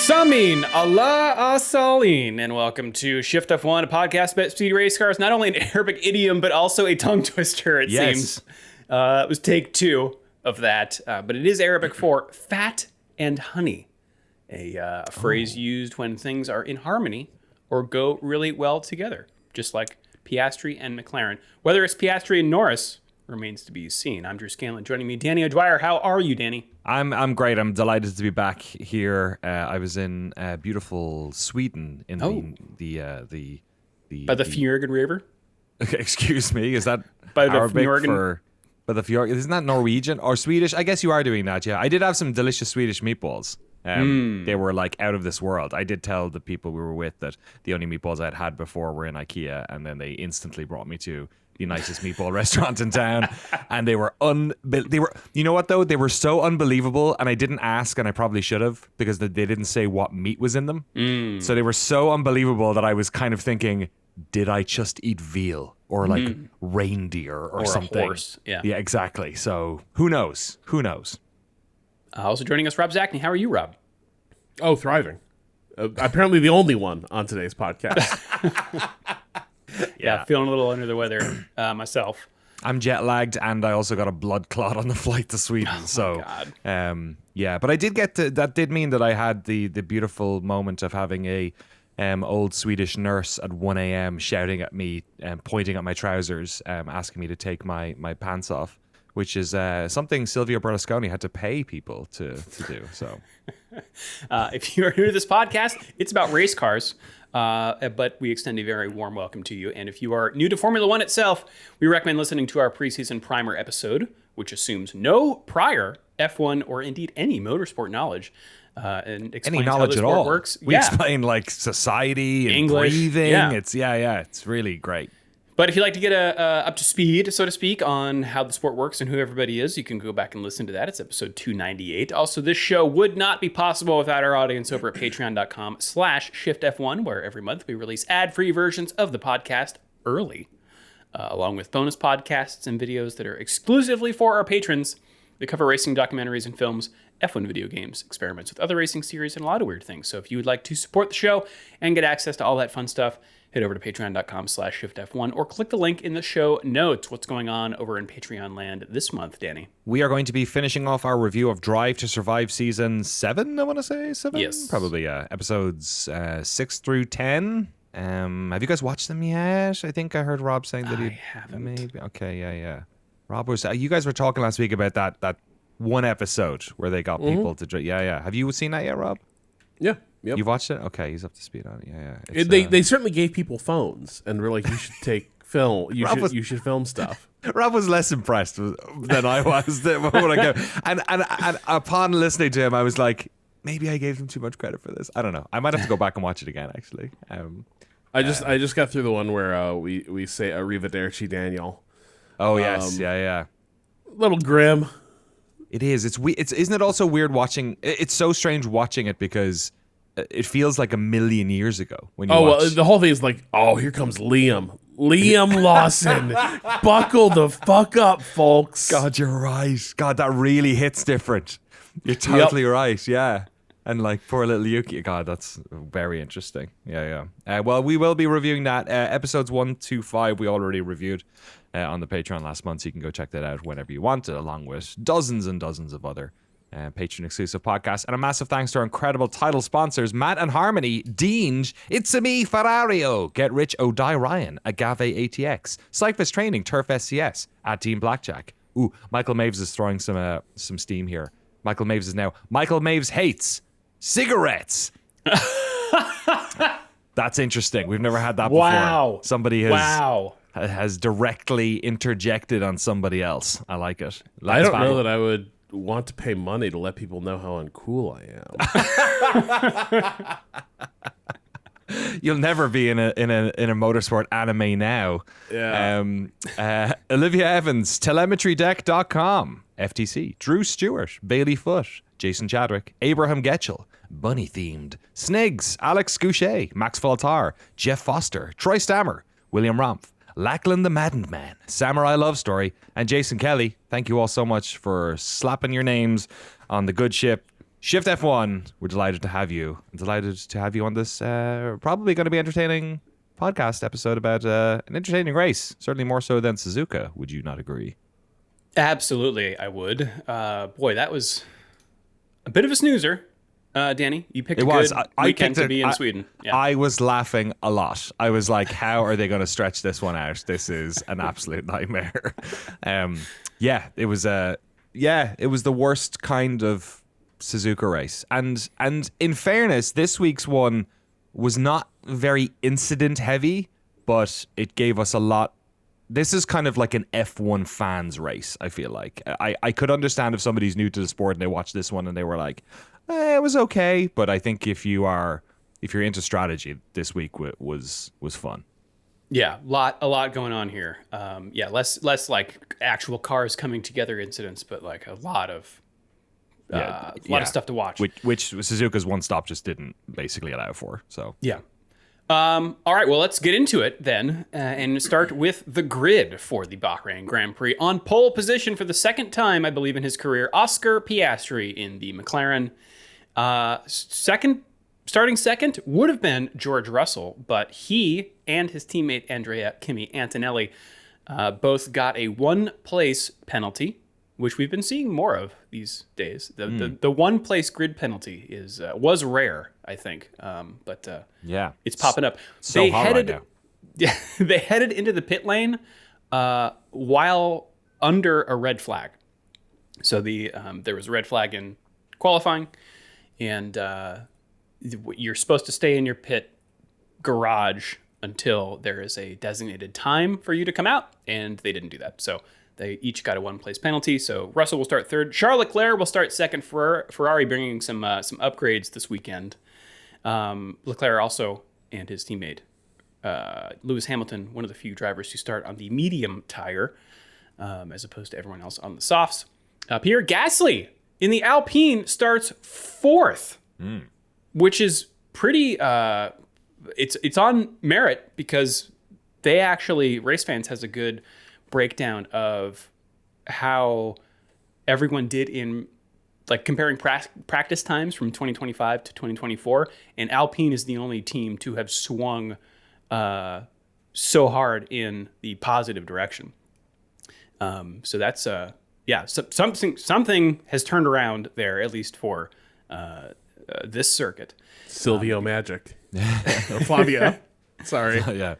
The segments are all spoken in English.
Samin Allah Asaleen, and welcome to Shift+F1, a podcast about speed race cars. Not only an Arabic idiom, but also a tongue twister, it seems. It was take 2 of that, but it is Arabic for fat and honey, a phrase used when things are in harmony or go really well together, just like Piastri and McLaren. Whether it's Piastri and Norris remains to be seen. I'm Drew Scanlon. Joining me, Danny O'Dwyer. How are you, Danny? I'm great. I'm delighted to be back here. I was in beautiful Sweden in the by the Fjorden River. Excuse me, is that by the Arabic Fjorden? By the Fjord? Isn't that Norwegian or Swedish? I guess you are doing that. Yeah, I did have some delicious Swedish meatballs. They were like out of this world. I did tell the people we were with that the only meatballs I'd had before were in IKEA, and then they instantly brought me to the nicest meatball restaurant in town, and they were you know what though, they were so unbelievable, and I didn't ask, and I probably should have, because they didn't say what meat was in them. So they were so unbelievable that I was kind of thinking, did I just eat veal or like reindeer or something? A horse. Yeah, exactly. So who knows? Also joining us, Rob Zachney. How are you, Rob? Oh, thriving. Apparently the only one on today's podcast. Yeah, feeling a little under the weather myself. I'm jet lagged, and I also got a blood clot on the flight to Sweden. But I did that did mean that I had the beautiful moment of having a old Swedish nurse at 1 a.m. shouting at me and pointing at my trousers, asking me to take my pants off, which is something Silvio Berlusconi had to pay people to do. So, if you're new to this podcast, it's about race cars. But we extend a very warm welcome to you. And if you are new to Formula One itself, we recommend listening to our preseason primer episode, which assumes no prior F1 or indeed any motorsport knowledge. And explains any knowledge how the at sport all. Works. We explain like society and English, breathing. yeah. It's really great. But if you'd like to get up to speed, so to speak, on how the sport works and who everybody is, you can go back and listen to that. It's episode 298. Also, this show would not be possible without our audience over at patreon.com/shiftf1, where every month we release ad-free versions of the podcast early, along with bonus podcasts and videos that are exclusively for our patrons. They cover racing documentaries and films, F1 video games, experiments with other racing series, and a lot of weird things. So if you would like to support the show and get access to all that fun stuff, head over to patreon.com/shiftf1 or click the link in the show notes. What's going on over in Patreon land this month, Danny? We are going to be finishing off our review of Drive to Survive Season 7, I want to say. 7? Yes. Probably, yeah. Episodes 6 through 10. Have you guys watched them yet? I think I heard Rob saying that he haven't. Maybe. Okay, yeah. Rob was... you guys were talking last week about that one episode where they got people to... Yeah. Have you seen that yet, Rob? Yeah. Yep. You've watched it? Okay, he's up to speed on it. Yeah. They certainly gave people phones and were like, you should take film. You should film stuff. Rob was less impressed than I was when I go. And upon listening to him, I was like, maybe I gave him too much credit for this. I don't know. I might have to go back and watch it again, actually. I just got through the one where we say Arrivederci, Daniel. Oh, yes. Yeah. Little grim. It is. Isn't it also weird watching? It's so strange watching it because it feels like a million years ago when you watch. Well, the whole thing is like, here comes Liam Lawson. Buckle the fuck up, folks. God, you're right. God, that really hits different. You're totally right. Yeah. And like poor little Yuki. God, that's very interesting. Yeah. Well, we will be reviewing that. Episodes 1 to 5 we already reviewed on the Patreon last month, so you can go check that out whenever you want, along with dozens and dozens of other Patreon exclusive podcasts. And a massive thanks to our incredible title sponsors, Matt and Harmony, Deange, It's a Me, Ferrario, Get Rich, O'Die Ryan, Agave ATX, Cyclist Training, Turf SCS, at Team Blackjack. Ooh, Michael Maves is throwing some steam here. Michael Maves is now, Michael Maves hates cigarettes. That's interesting. We've never had that before. Wow. Somebody has directly interjected on somebody else. I like it. I don't know that I would want to pay money to let people know how uncool I am. You'll never be in a motorsport anime now. Yeah. Olivia Evans, telemetrydeck.com, FTC, Drew Stewart, Bailey Foote, Jason Chadwick, Abraham Getchell, Bunny Themed, Snigs, Alex Goucher, Max Faltar, Jeff Foster, Troy Stammer, William Ramph, Lachlan the Maddened Man, Samurai Love Story, and Jason Kelly. Thank you all so much for slapping your names on the good ship Shift F1, we're delighted to have you. I'm delighted to have you on this probably going to be entertaining podcast episode about an entertaining race. Certainly more so than Suzuka. Would you not agree? Absolutely, I would. Boy, that was a bit of a snoozer. Danny, you picked a good weekend to be in Sweden. Yeah. I was laughing a lot. I was like, how are they going to stretch this one out? This is an absolute nightmare. It was the worst kind of Suzuka race. And in fairness, this week's one was not very incident heavy, but it gave us a lot. This is kind of like an F1 fans race, I feel like. I could understand if somebody's new to the sport and they watched this one and they were like, it was okay. But I think if you're into strategy, this week was fun. Yeah, a lot going on here. Less like actual cars coming together incidents, but like a lot of stuff to watch. Which Suzuka's one stop just didn't basically allow for. So yeah. All right, well, let's get into it then and start with the grid for the Bahrain Grand Prix. On pole position for the second time, I believe, in his career, Oscar Piastri in the McLaren. Starting second would have been George Russell, but he and his teammate Andrea Kimi Antonelli both got a one-place penalty, which we've been seeing more of these days. The one-place grid penalty was rare, I think, but it's popping up. So they hot right now. Yeah, they headed into the pit lane while under a red flag. So there was a red flag in qualifying, and you're supposed to stay in your pit garage until there is a designated time for you to come out, and they didn't do that. So they each got a one-place penalty. So Russell will start third. Charles Leclerc will start second. Ferrari bringing some upgrades this weekend. Leclerc also and his teammate Lewis Hamilton, one of the few drivers who start on the medium tire, as opposed to everyone else on the softs. Pierre Gasly in the Alpine starts fourth, which is pretty. It's on merit because they actually, Race Fans has a good breakdown of how everyone did in like comparing practice times from 2025 to 2024, and Alpine is the only team to have swung so hard in the positive direction. So that's something has turned around there, at least for this circuit. Silvio Magic. Or Flavio. Sorry.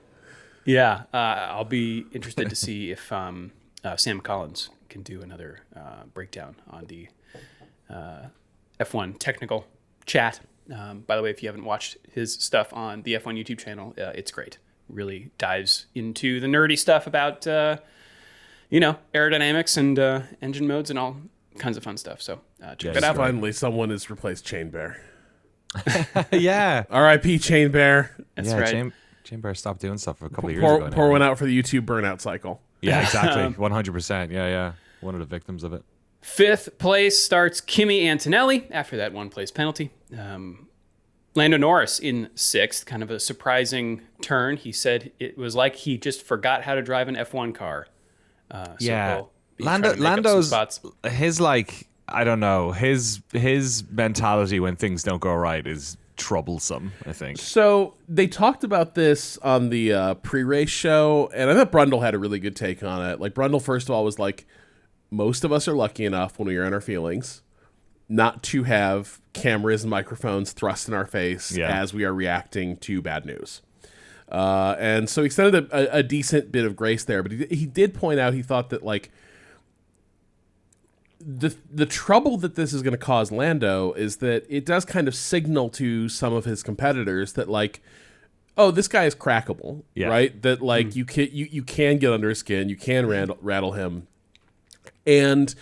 Yeah. I'll be interested to see if Sam Collins can do another breakdown on the F1 technical chat. By the way, if you haven't watched his stuff on the F1 YouTube channel, it's great. Really dives into the nerdy stuff about, aerodynamics and engine modes and all kinds of fun stuff. So check that out. Finally, someone has replaced Chain Bear. Yeah. R.I.P. Chain Bear. That's right. Chain Bear stopped doing stuff a couple of years ago. Pour one out for the YouTube burnout cycle. Yeah, exactly. 100%. Yeah. One of the victims of it. Fifth place starts Kimi Antonelli after that one-place penalty. Lando Norris in sixth, kind of a surprising turn. He said it was like he just forgot how to drive an F1 car. Lando's his I don't know, his mentality when things don't go right is troublesome, I think. So they talked about this on the pre-race show, and I thought Brundle had a really good take on it. Like, Brundle, first of all, was like, most of us are lucky enough when we are in our feelings not to have cameras and microphones thrust in our face as we are reacting to bad news. And so he extended a decent bit of grace there, but he did point out he thought that, like, the trouble that this is going to cause Lando is that it does kind of signal to some of his competitors that, like, oh, this guy is crackable, right? That, like, you can get under his skin, you can rattle him. And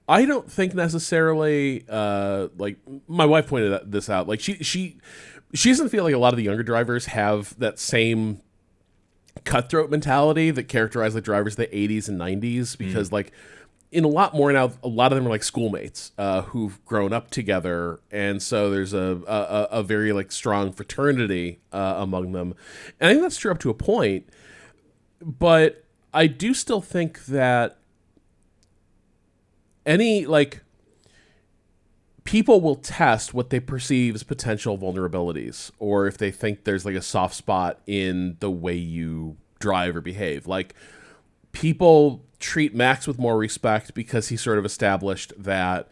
I don't think necessarily, like, my wife pointed this out, like, she doesn't feel like a lot of the younger drivers have that same cutthroat mentality that characterized the drivers of the 80s and 90s, because, like, in a lot more now, a lot of them are like schoolmates who've grown up together, and so there's a very, like, strong fraternity among them, and I think that's true up to a point. But I do still think that any, like, people will test what they perceive as potential vulnerabilities, or if they think there's like a soft spot in the way you drive or behave. Like, people treat Max with more respect because he sort of established that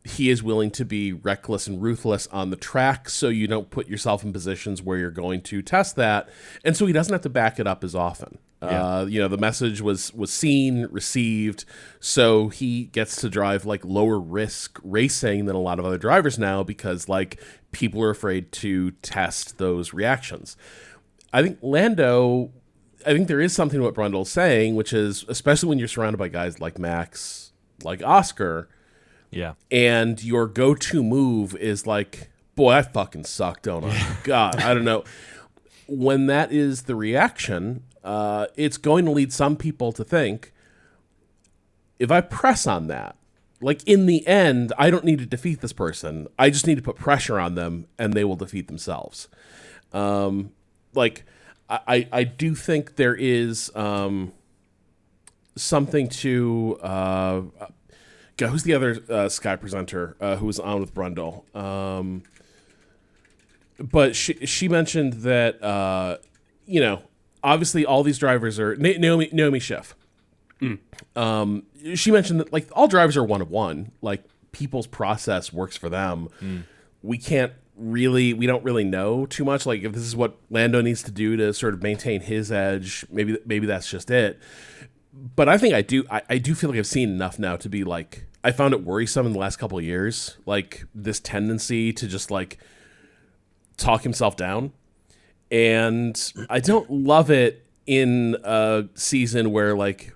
he is willing to be reckless and ruthless on the track, so you don't put yourself in positions where you're going to test that, and so he doesn't have to back it up as often. The message was seen, received, so he gets to drive like lower risk racing than a lot of other drivers now, because like people are afraid to test those reactions. I think there is something to what Brundle's saying, which is, especially when you're surrounded by guys like Max, like Oscar, and your go-to move is like, boy, I fucking suck, don't I? God, I don't know. When that is the reaction, it's going to lead some people to think, if I press on that, like in the end, I don't need to defeat this person. I just need to put pressure on them, and they will defeat themselves. I do think there is something to who's the other Sky presenter who was on with Brundle? But she mentioned that obviously all these drivers are Naomi Schiff. She mentioned that like all drivers are one of one. Like, people's process works for them. We don't really know too much. Like, if this is what Lando needs to do to sort of maintain his edge, maybe that's just it. But I think I do feel like I've seen enough now to be like, I found it worrisome in the last couple of years, like this tendency to just like talk himself down. And I don't love it in a season where like,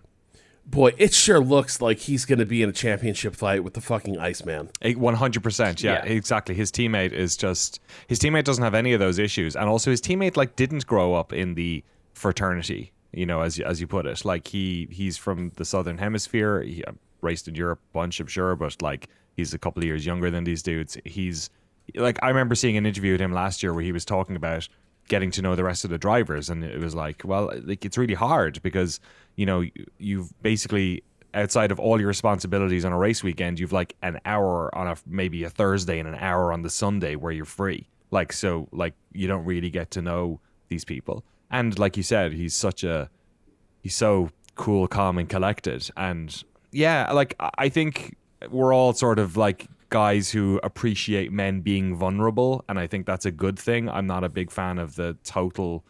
boy, it sure looks like he's going to be in a championship fight with the fucking Iceman. 100%. Yeah, exactly. His teammate doesn't have any of those issues. And also his teammate like didn't grow up in the fraternity, as you put it. Like he's from the Southern Hemisphere. He raced in Europe a bunch, I'm sure, but like he's a couple of years younger than these dudes. He's like, I remember seeing an interview with him last year where he was talking about getting to know the rest of the drivers, and it was like, well, like it's really hard because you've basically, outside of all your responsibilities on a race weekend, you've like an hour on maybe a Thursday and an hour on the Sunday where you're free. Like, so like you don't really get to know these people. And like you said, he's so cool, calm, and collected. And yeah, like I think we're all sort of like guys who appreciate men being vulnerable, and I think that's a good thing. I'm not a big fan of the total,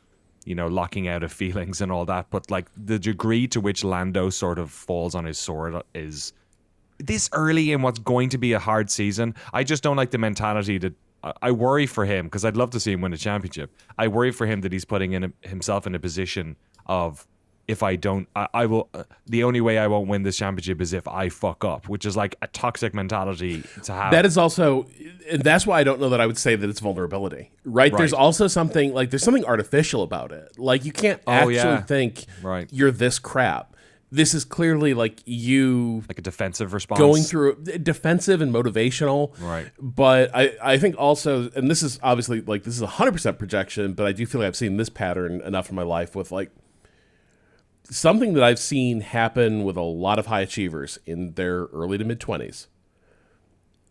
locking out of feelings and all that, but like the degree to which Lando sort of falls on his sword is this early in what's going to be a hard season. I just don't like the mentality that I worry for him, because I'd love to see him win a championship. I worry for him that he's putting himself in a position of, if I don't, I will. The only way I won't win this championship is if I fuck up, which is like a toxic mentality to have. That is also, and that's why I don't know that I would say that it's vulnerability, right? There's also something like, there's something artificial about it. Like, you can't actually think you're this crap. This is clearly like you, like a defensive response, going through defensive and motivational. Right. But I think also, and this is obviously like, this is 100% projection, but I do feel like I've seen this pattern enough in my life with like, something that I've seen happen with a lot of high achievers in their early to mid 20s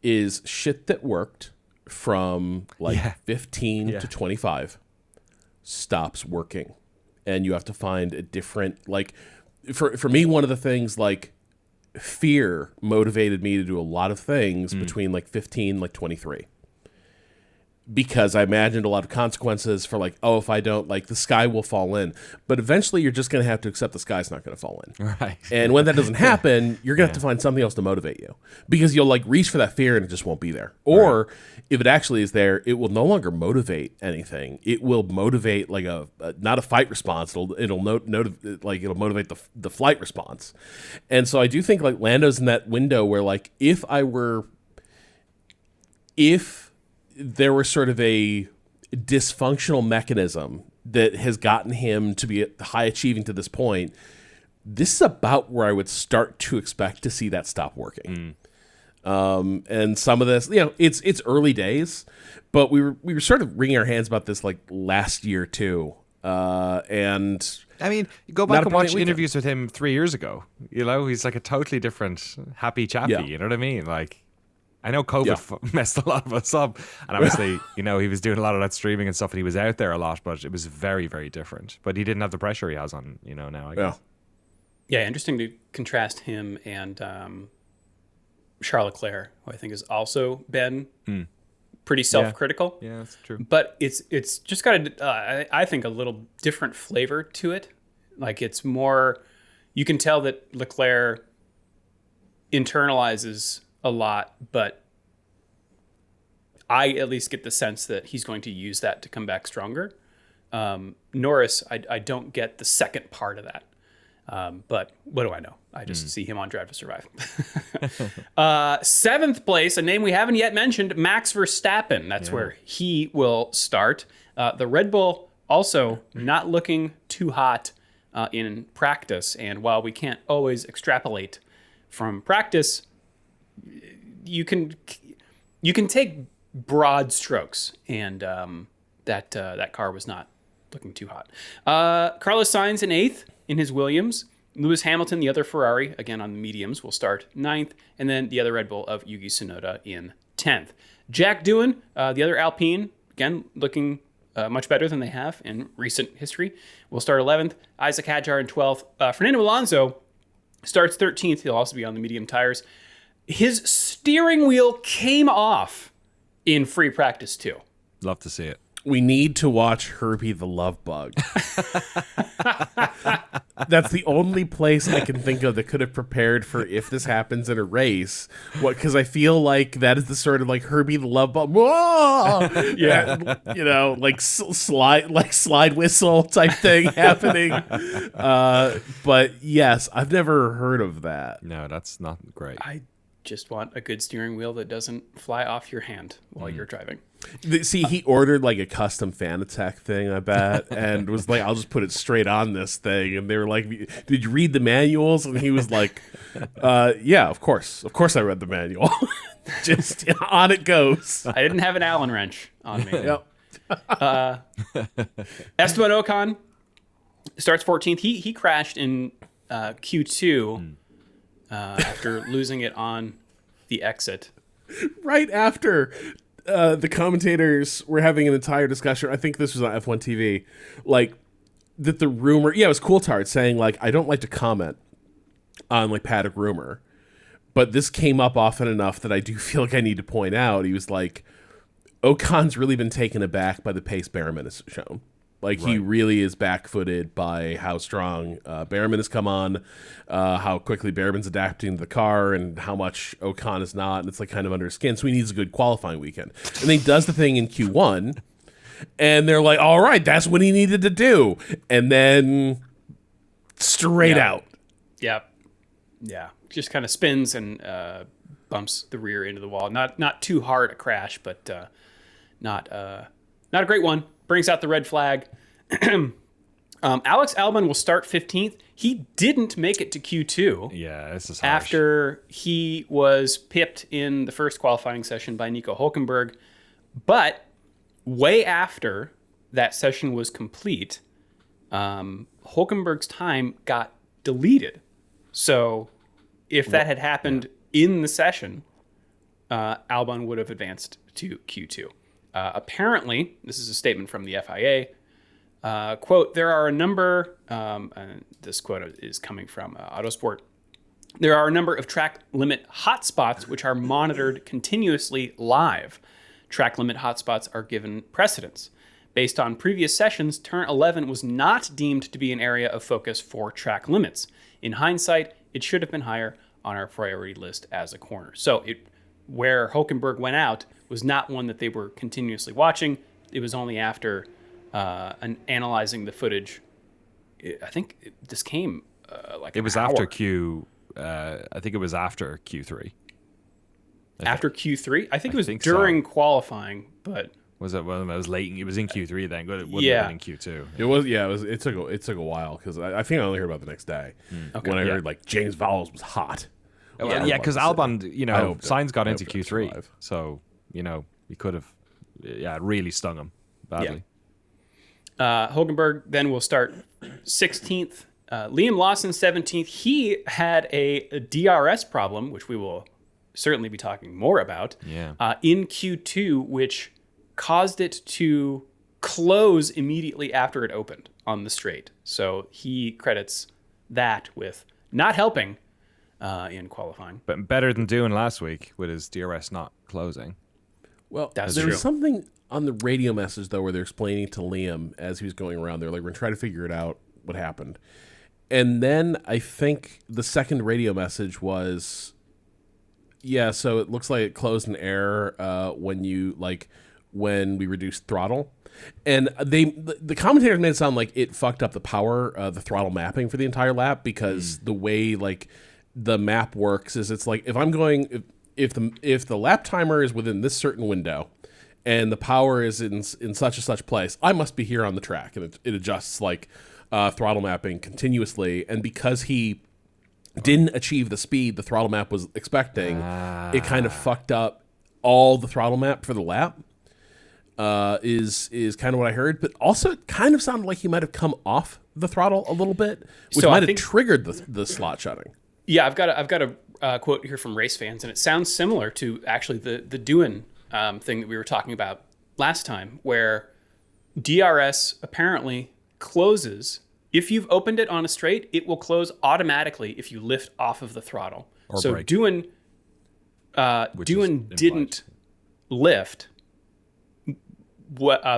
is shit that worked from like 15 to 25 stops working. And you have to find a different, like, for me, one of the things, like, fear motivated me to do a lot of things between like 15, like 23. Because I imagined a lot of consequences for like, oh, if I don't, like, the sky will fall in. But eventually you're just going to have to accept the sky's not going to fall in. Right. And when that doesn't happen, you're going to have to find something else to motivate you. Because you'll like reach for that fear and it just won't be there. Or if it actually is there, it will no longer motivate anything. It will motivate like a not a fight response. It'll motivate the flight response. And so I do think like Lando's in that window where like, if there were sort of a dysfunctional mechanism that has gotten him to be high achieving to this point, this is about where I would start to expect to see that stop working. And some of this, it's early days, but we were sort of wringing our hands about this like last year too. And I mean, go back and watch interviews with him 3 years ago. He's like a totally different happy chappy. You know what I mean? Like, I know COVID messed a lot of us up, and obviously, he was doing a lot of that streaming and stuff, and he was out there a lot, but it was very, very different. But he didn't have the pressure he has on, now, I guess. Yeah, interesting to contrast him and Charles Leclerc, who I think has also been pretty self-critical. Yeah, that's true. But it's just got I think, a little different flavor to it. Like, it's more, you can tell that Leclerc internalizes a lot, but I at least get the sense that he's going to use that to come back stronger. Norris, I don't get the second part of that. But what do I know? I just see him on Drive to Survive. 7th place, a name we haven't yet mentioned, Max Verstappen. That's where he will start. The Red Bull also not looking too hot in practice. And while we can't always extrapolate from practice, you can take broad strokes. And that car was not looking too hot. Carlos Sainz in 8th in his Williams. Lewis Hamilton, the other Ferrari, again on the mediums, will start 9th. And then the other Red Bull of Yuki Tsunoda in 10th. Jack Doohan, the other Alpine, again looking much better than they have in recent history, will start 11th. Isaac Hadjar in 12th. Fernando Alonso starts 13th. He'll also be on the medium tires. His steering wheel came off in free practice too. Love to see it. We need to watch Herbie the Love Bug. That's the only place I can think of that could have prepared for if this happens in a race. Because I feel like that is the sort of like Herbie the Love Bug. Whoa! Yeah, like slide whistle type thing happening. But yes, I've never heard of that. No, that's not great. I just want a good steering wheel that doesn't fly off your hand while you're driving. See, he ordered like a custom Fanatec thing, I bet, and was like, I'll just put it straight on this thing. And they were like, did you read the manuals? And he was like, yeah, of course. Of course I read the manual. Just on it goes. I didn't have an Allen wrench on me. Yep. Esteban Ocon starts 14th. He crashed in Q2 after losing it on the exit. Right after the commentators were having an entire discussion, I think this was on F1 TV, like that the rumor, it was Coulthard saying like, I don't like to comment on like paddock rumor, but this came up often enough that I do feel like I need to point out. He was like, Ocon's really been taken aback by the pace Behrman has shown. Like, he really is back-footed by how strong Behrman has come on, how quickly Behrman's adapting to the car, and how much Ocon is not, and it's like kind of under his skin. So he needs a good qualifying weekend. And then he does the thing in Q1, and they're like, all right, that's what he needed to do. And then straight out. Yep. Yeah. Just kind of spins and bumps the rear into the wall. Not too hard a crash, but not a great one. Brings out the red flag. Alex Albon will start 15th. He didn't make it to Q2. Yeah, this is harsh. After he was pipped in the first qualifying session by Nico Hülkenberg. But way after that session was complete, Hülkenberg's time got deleted. So if that had happened in the session, Albon would have advanced to Q2. Apparently, this is a statement from the FIA, quote, there are a number, and this quote is coming from Autosport, there are a number of track limit hotspots which are monitored continuously live. Track limit hotspots are given precedence. Based on previous sessions, turn 11 was not deemed to be an area of focus for track limits. In hindsight, it should have been higher on our priority list as a corner. So where Hülkenberg went out was not one that they were continuously watching. It was only after analyzing the footage. I think this came like it was an after hour. I think it was after Q3. After Q3? I think it was during qualifying, but was it? Well, it was late. It was in Q3 then. But it wouldn't have been in Q2. It was. Yeah, it took a while because I think I only heard about the next day when I heard like James Vowles was hot. Yeah, because Albon, Sainz got into Q3, so he could have, really stung him badly. Yeah. Hülkenberg then will start 16th. Liam Lawson 17th. He had a DRS problem, which we will certainly be talking more about. Yeah. In Q2, which caused it to close immediately after it opened on the straight. So he credits that with not helping in qualifying. But better than doing last week with his DRS not closing. Well, That's there true. was something on the radio message, though, where they're explaining to Liam as he was going around. They're like, we're going to try to figure it out, what happened. And then I think the second radio message was, yeah, so it looks like it closed an error when we reduced throttle. And the commentators made it sound like it fucked up the power, the throttle mapping for the entire lap, because the way like the map works is it's like if I'm going if the lap timer is within this certain window and the power is in such and such place, I must be here on the track, and it adjusts like throttle mapping continuously. And because he didn't achieve the speed the throttle map was expecting, it kind of fucked up all the throttle map for the lap. Is kind of what I heard, but also it kind of sounded like he might have come off the throttle a little bit, which might have triggered the slot shutting. Yeah, I've got a quote here from race fans, and it sounds similar to actually the doing thing that we were talking about last time, where DRS apparently closes if you've opened it on a straight. It will close automatically if you lift off of the throttle. Or so brake. doing didn't lift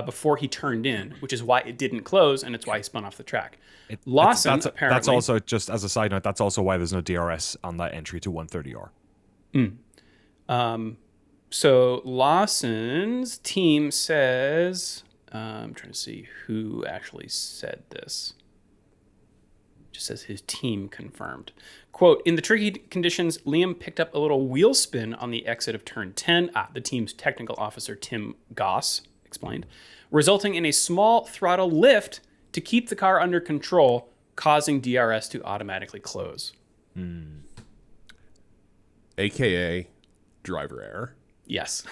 before he turned in, which is why it didn't close, and it's why he spun off the track. Lawson apparently. That's also, just as a side note, that's also why there's no DRS on that entry to 130R. So Lawson's team says, I'm trying to see who actually said this. Just says his team confirmed. Quote, in the tricky conditions, Liam picked up a little wheel spin on the exit of turn 10. The team's technical officer, Tim Goss, explained, resulting in a small throttle lift to keep the car under control, causing DRS to automatically close. AKA driver error. Yes.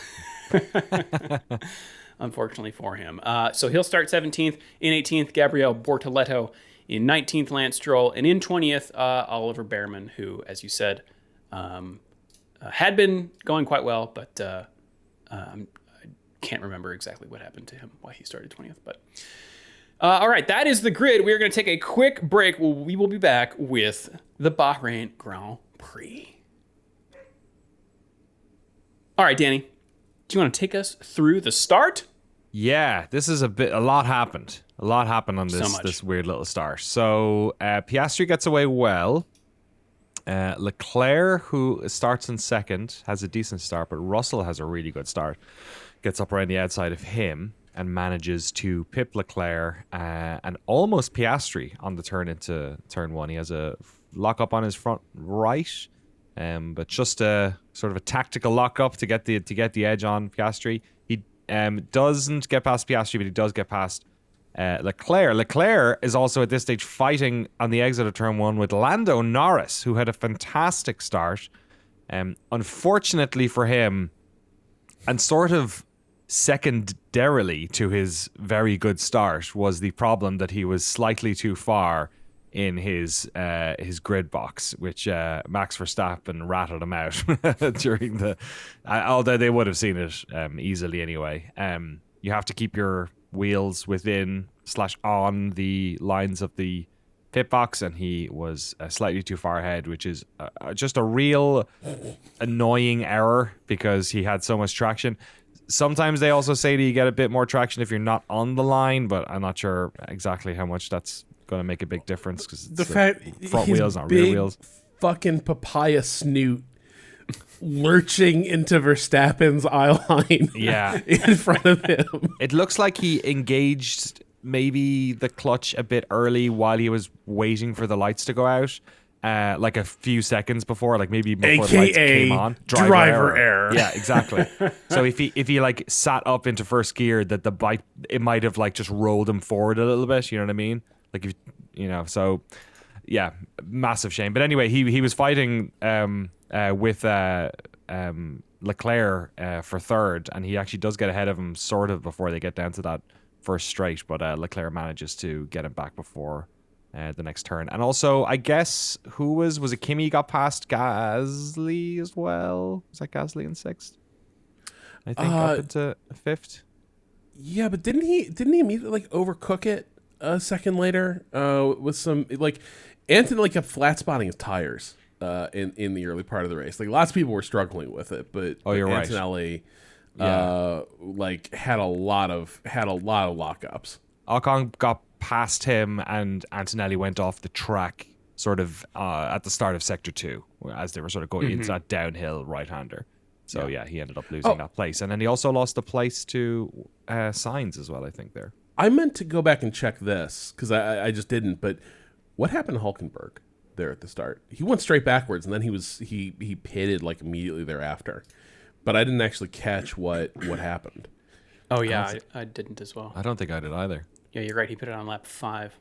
Unfortunately for him. So he'll start 17th. In 18th, Gabriel Bortoletto. In 19th, Lance Stroll. And in 20th, Oliver Behrman, who, as you said, had been going quite well, but I can't remember exactly what happened to him, why he started 20th. But all right, that is the grid. We're going to take a quick break. We will be back with the Bahrain Grand Prix. All right, Danny, do you want to take us through the start? Yeah, this is a lot happened. A lot happened on this weird little start. So Piastri gets away well. Leclerc, who starts in second, has a decent start, but Russell has a really good start. Gets up around the outside of him and manages to pip Leclerc and almost Piastri on the turn into turn one. He has a lock up on his front right, but just a sort of a tactical lock up to get the edge on Piastri. He doesn't get past Piastri, but he does get past Leclerc. Leclerc is also at this stage fighting on the exit of turn one with Lando Norris, who had a fantastic start. Unfortunately for him, and sort of secondarily to his very good start, was the problem that he was slightly too far in his grid box, which Max Verstappen rattled him out during the. Although they would have seen it easily anyway. You have to keep your wheels within / on the lines of the pit box, and he was slightly too far ahead, which is just a real annoying error because he had so much traction. Sometimes they also say that you get a bit more traction if you're not on the line, but I'm not sure exactly how much that's going to make a big difference because The fact front his wheels, not big rear wheels. Fucking papaya snoot lurching into Verstappen's eye line. Yeah. In front of him. It looks like he engaged maybe the clutch a bit early while he was waiting for the lights to go out. Like a few seconds before, like maybe before the lights came on. Driver error. Yeah, exactly. So if he like sat up into first gear, that the bike, it might have like just rolled him forward a little bit. You know what I mean? Like so yeah, massive shame. But anyway, he was fighting with Leclerc for third, and he actually does get ahead of him sort of before they get down to that first straight. But Leclerc manages to get him back before the next turn. And also, I guess, was it Kimi got past Gasly as well? Was that Gasly in 6th? I think up into 5th. Yeah, but didn't he immediately like overcook it a second later with some like Anthony like kept flat spotting his tires in the early part of the race. Like lots of people were struggling with it, but you're right. Antonelli like had a lot of lockups. Ocon got past him, and Antonelli went off the track sort of at the start of Sector 2 as they were sort of going into that downhill right-hander. So, he ended up losing that place. And then he also lost the place to Sainz as well, I think, there. I meant to go back and check this, because I just didn't, but what happened to Hulkenberg there at the start? He went straight backwards, and then he pitted, like, immediately thereafter. But I didn't actually catch what happened. Oh, yeah, I didn't as well. I don't think I did either. Yeah, you're right. He put it on lap 5.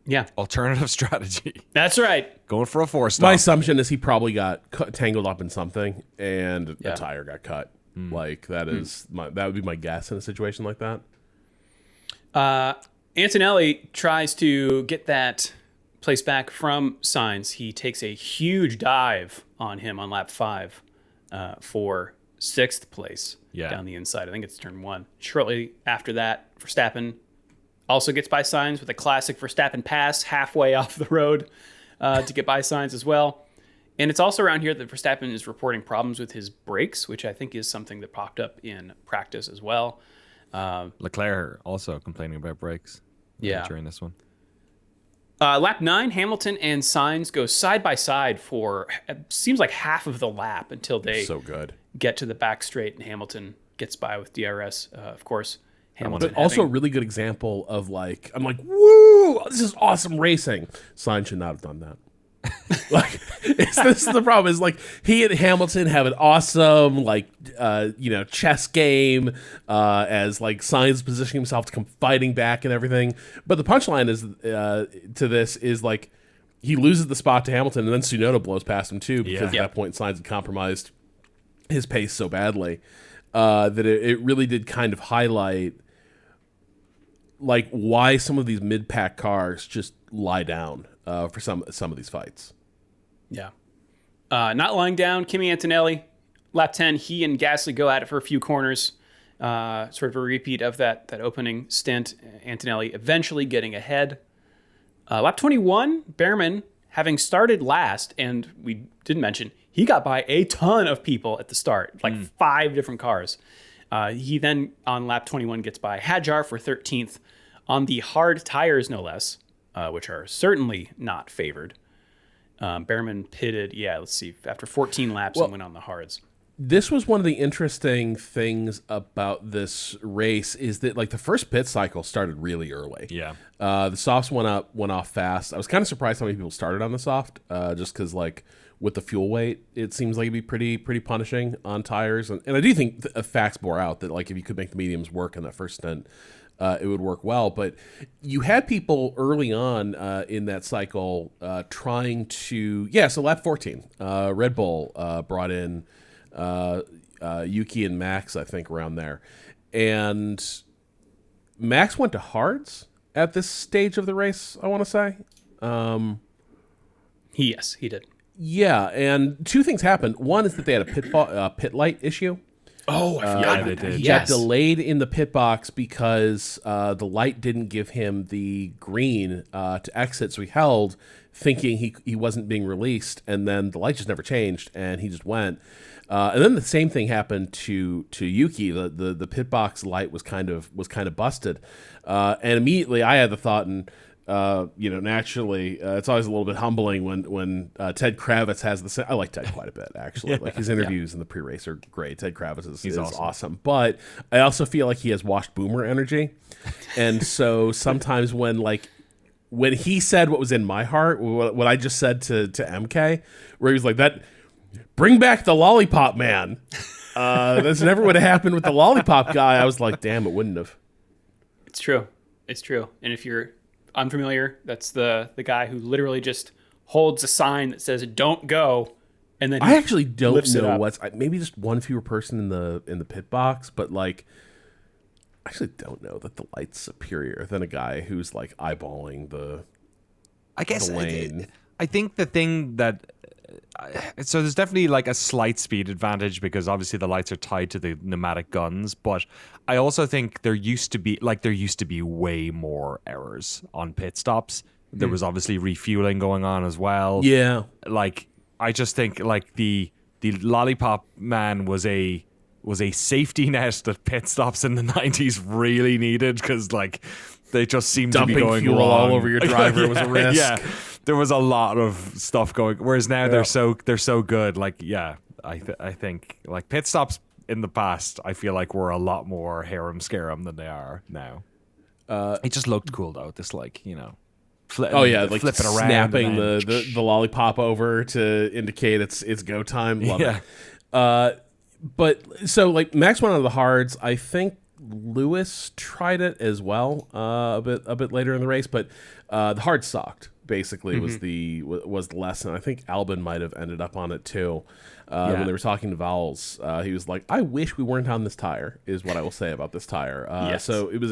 Yeah. Alternative strategy. That's right. Going for a 4-stop. My assumption is he probably got tangled up in something and the tire got cut. Like that would be my guess in a situation like that. Antonelli tries to get that place back from Sainz. He takes a huge dive on him on lap 5 for 6th place down the inside. I think it's turn 1. Shortly after that, Verstappen also gets by Sainz with a classic Verstappen pass halfway off the road to get by Sainz as well. And it's also around here that Verstappen is reporting problems with his brakes, which I think is something that popped up in practice as well. Leclerc also complaining about brakes during this one. Lap 9, Hamilton and Sainz go side by side for it seems like half of the lap until they get to the back straight, and Hamilton gets by with DRS, of course. Hamilton but also a really good example of like, I'm like, woo, this is awesome racing. Sainz should not have done that. Like, this is the problem, is like he and Hamilton have an awesome like chess game as like Sainz positioning himself to come fighting back and everything. But the punchline is to this is like he loses the spot to Hamilton, and then Tsunoda blows past him too, because at that point Sainz had compromised his pace so badly that it really did kind of highlight like why some of these mid-pack cars just lie down for some of these fights. Yeah. Not lying down, Kimi Antonelli. Lap 10, he and Gasly go at it for a few corners. Sort of a repeat of that opening stint. Antonelli eventually getting ahead. Lap 21, Behrman, having started last, and we didn't mention, he got by a ton of people at the start, like 5 different cars. He then, on lap 21, gets by Hadjar for 13th on the hard tires, no less, which are certainly not favored. Behrman pitted, let's see, after 14 laps and went on the hards. This was one of the interesting things about this race is that like the first pit cycle started really early. Yeah. The softs went off fast. I was kind of surprised how many people started on the soft, just because like with the fuel weight, it seems like it'd be pretty punishing on tires. And I do think facts bore out that like if you could make the mediums work in that first stint, it would work well. But you had people early on in that cycle trying to, so lap 14, Red Bull brought in Yuki and Max, I think, around there. And Max went to hards at this stage of the race, I want to say. Yes, he did. Yeah, and 2 things happened. One is that they had a pit light issue. Oh, I forgot they did. He got delayed in the pit box because the light didn't give him the green to exit, so he held, thinking he wasn't being released, and then the light just never changed, and he just went. And then the same thing happened to Yuki. The pit box light was kind of busted, and immediately I had the thought, and naturally, it's always a little bit humbling when Ted Kravitz has the same. I like Ted quite a bit, actually. Like his interviews in the pre-race are great. Ted Kravitz is awesome. But I also feel like he has washed boomer energy, and so sometimes when he said what was in my heart, what I just said to MK, where he was like that. Bring back the lollipop man. That's never would have happened with the lollipop guy. I was like, damn, it wouldn't have. It's true. And if you're unfamiliar, that's the guy who literally just holds a sign that says "Don't go," and then I actually don't know what's maybe just one fewer person in the pit box, but like I actually don't know that the light's superior than a guy who's like eyeballing the lane. I think the thing that so there's definitely like a slight speed advantage because obviously the lights are tied to the pneumatic guns, but I also think there used to be way more errors on pit stops. There was obviously refueling going on as well. Yeah. Like I just think like the lollipop man was a safety net that pit stops in the 90s really needed because like they just seemed to be going fuel wrong. all over your driver was a risk. Yeah, there was a lot of stuff going. Whereas now they're so good. Like I think like pit stops in the past I feel like were a lot more harem scarum than they are now. It just looked cool though. This like flipping like around, snapping the lollipop over to indicate it's go time. Love it. But so like Max went on the hards. I think Lewis tried it as well a bit later in the race, but the hard sucked. Basically, was the lesson. I think Albin might have ended up on it too. When they were talking to Vowles, he was like, "I wish we weren't on this tire." Is what I will say about this tire. So it was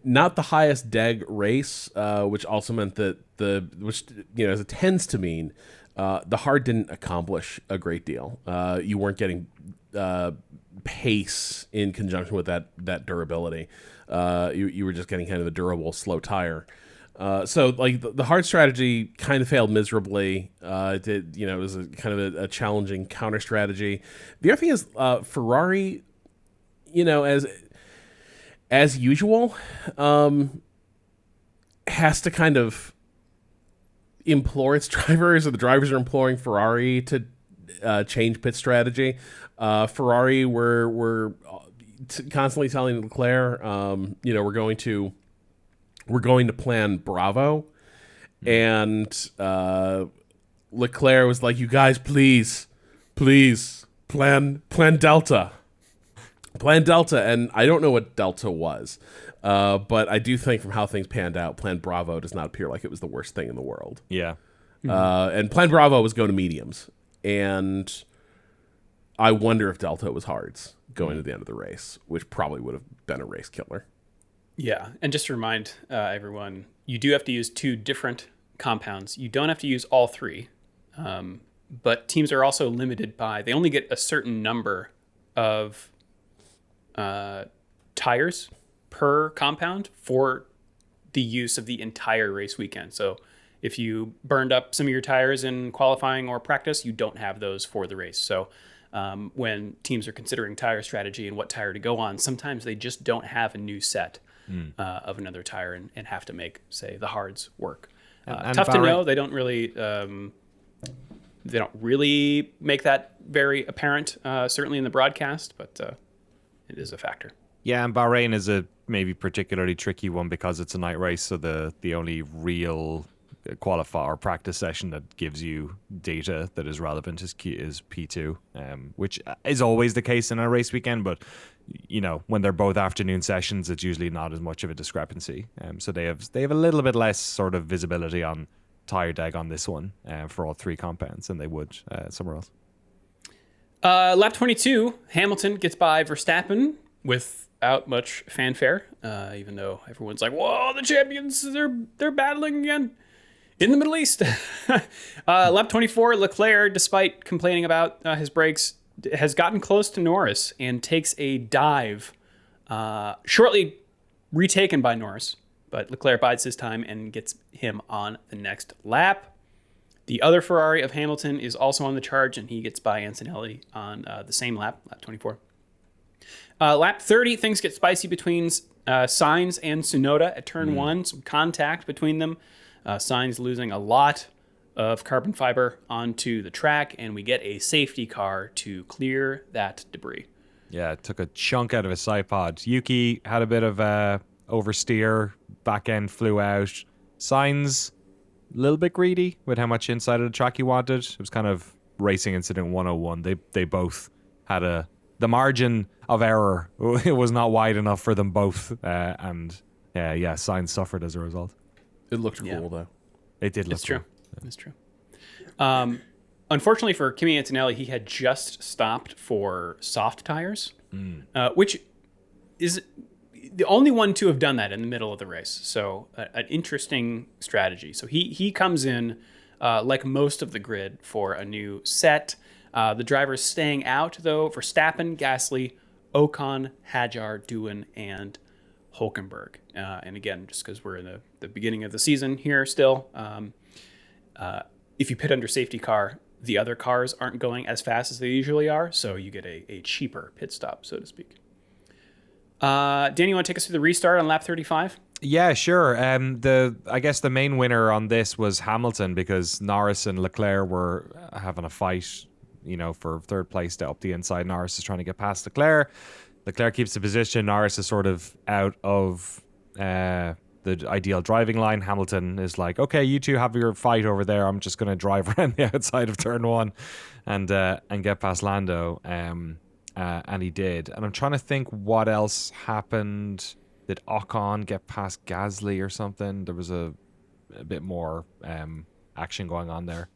not the highest deg race, which also meant that as it tends to mean, the hard didn't accomplish a great deal. You weren't getting pace in conjunction with that durability. You were just getting kind of a durable slow tire. So like the hard strategy kind of failed miserably. It was a kind of a challenging counter strategy. The other thing is Ferrari, as usual, has to kind of implore its drivers, or the drivers are imploring Ferrari to change pit strategy. Ferrari were constantly telling Leclerc, we're going to plan Bravo, and Leclerc was like, "You guys, please, plan Delta, And I don't know what Delta was, but I do think from how things panned out, Plan Bravo does not appear like it was the worst thing in the world. Yeah, and Plan Bravo was go to mediums, and I wonder if Delta was hards going to the end of the race, which probably would have been a race killer. Yeah, and just to remind everyone, you do have to use 2 different compounds. You don't have to use all 3, but teams are also limited by, they only get a certain number of tires per compound for the use of the entire race weekend. So if you burned up some of your tires in qualifying or practice, you don't have those for the race. So when teams are considering tire strategy and what tire to go on, sometimes they just don't have a new set of another tire and have to make, say, the hards work. And tough to know. They don't really make that very apparent, certainly in the broadcast, but it is a factor. Yeah, and Bahrain is a maybe particularly tricky one because it's a night race, so the only real qualify or practice session that gives you data that is relevant is P2, which is always the case in a race weekend, but when they're both afternoon sessions, it's usually not as much of a discrepancy. So they have a little bit less sort of visibility on tire deg on this one for all 3 compounds than they would somewhere else. Lap 22, Hamilton gets by Verstappen without much fanfare, even though everyone's like, "Whoa, the champions, they're battling again in the Middle East." Lap 24, Leclerc, despite complaining about his brakes, has gotten close to Norris and takes a dive, shortly retaken by Norris, but Leclerc bides his time and gets him on the next lap. The other Ferrari of Hamilton is also on the charge, and he gets by Antonelli on the same lap 24. Lap 30, things get spicy between Sainz and Tsunoda at turn 1. Some contact between them. Sainz losing a lot of carbon fiber onto the track, and we get a safety car to clear that debris. Yeah, it took a chunk out of his side pod. Yuki had a bit of oversteer, back end flew out. Sainz, a little bit greedy with how much inside of the track he wanted. It was kind of racing incident 101. They both had the margin of error. It was not wide enough for them both, and Sainz suffered as a result. It looked cool though. It did look It's cool. true. It's true. Unfortunately for Kimi Antonelli, he had just stopped for soft tires, which is the only one to have done that in the middle of the race. So an interesting strategy. So he comes in like most of the grid for a new set. The drivers staying out, though, Verstappen, Gasly, Ocon, Hadjar, Doohan, and Hulkenberg. And again, just because we're in the beginning of the season here still, if you pit under safety car, the other cars aren't going as fast as they usually are, so you get a cheaper pit stop, so to speak. Danny, you want to take us through the restart on lap 35? Yeah, sure. I guess the main winner on this was Hamilton, because Norris and Leclerc were having a fight, for third place up the inside. Norris is trying to get past Leclerc. Leclerc keeps the position. Norris is sort of out of the ideal driving line. Hamilton is like, okay, you two have your fight over there. I'm just going to drive around the outside of turn one and get past Lando. And he did. And I'm trying to think what else happened. Did Ocon get past Gasly or something? There was a bit more action going on there.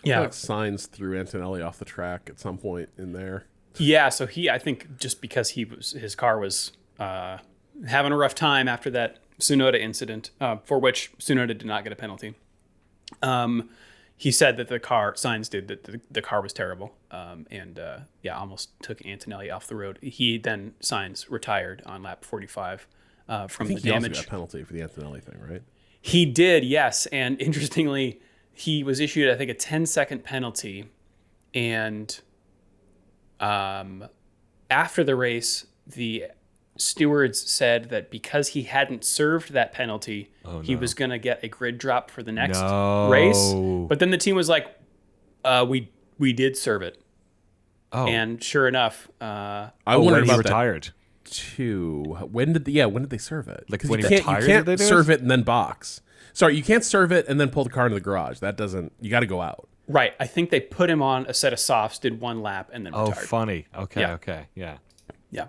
Yeah, like Sainz threw Antonelli off the track at some point in there. Yeah, so I think just because his car was having a rough time after that Tsunoda incident, for which Tsunoda did not get a penalty. He said that Sainz did, that the car was terrible, and almost took Antonelli off the road. Sainz retired on lap 45 from the damage. He also got a penalty for the Antonelli thing, right? He did, yes. And interestingly, he was issued, I think, a 10-second penalty, and after the race, the stewards said that because he hadn't served that penalty, he was going to get a grid drop for the next race. But then the team was like, we did serve it. Oh. And sure enough, I wondered about he retired. Too. When did they serve it? Like when he retired, you can't serve it and then box. Sorry, you can't serve it and then pull the car into the garage. That doesn't. You got to go out. Right. I think they put him on a set of softs, did one lap, and then retired. Oh, funny. Okay. Yeah. Okay. Yeah. Yeah.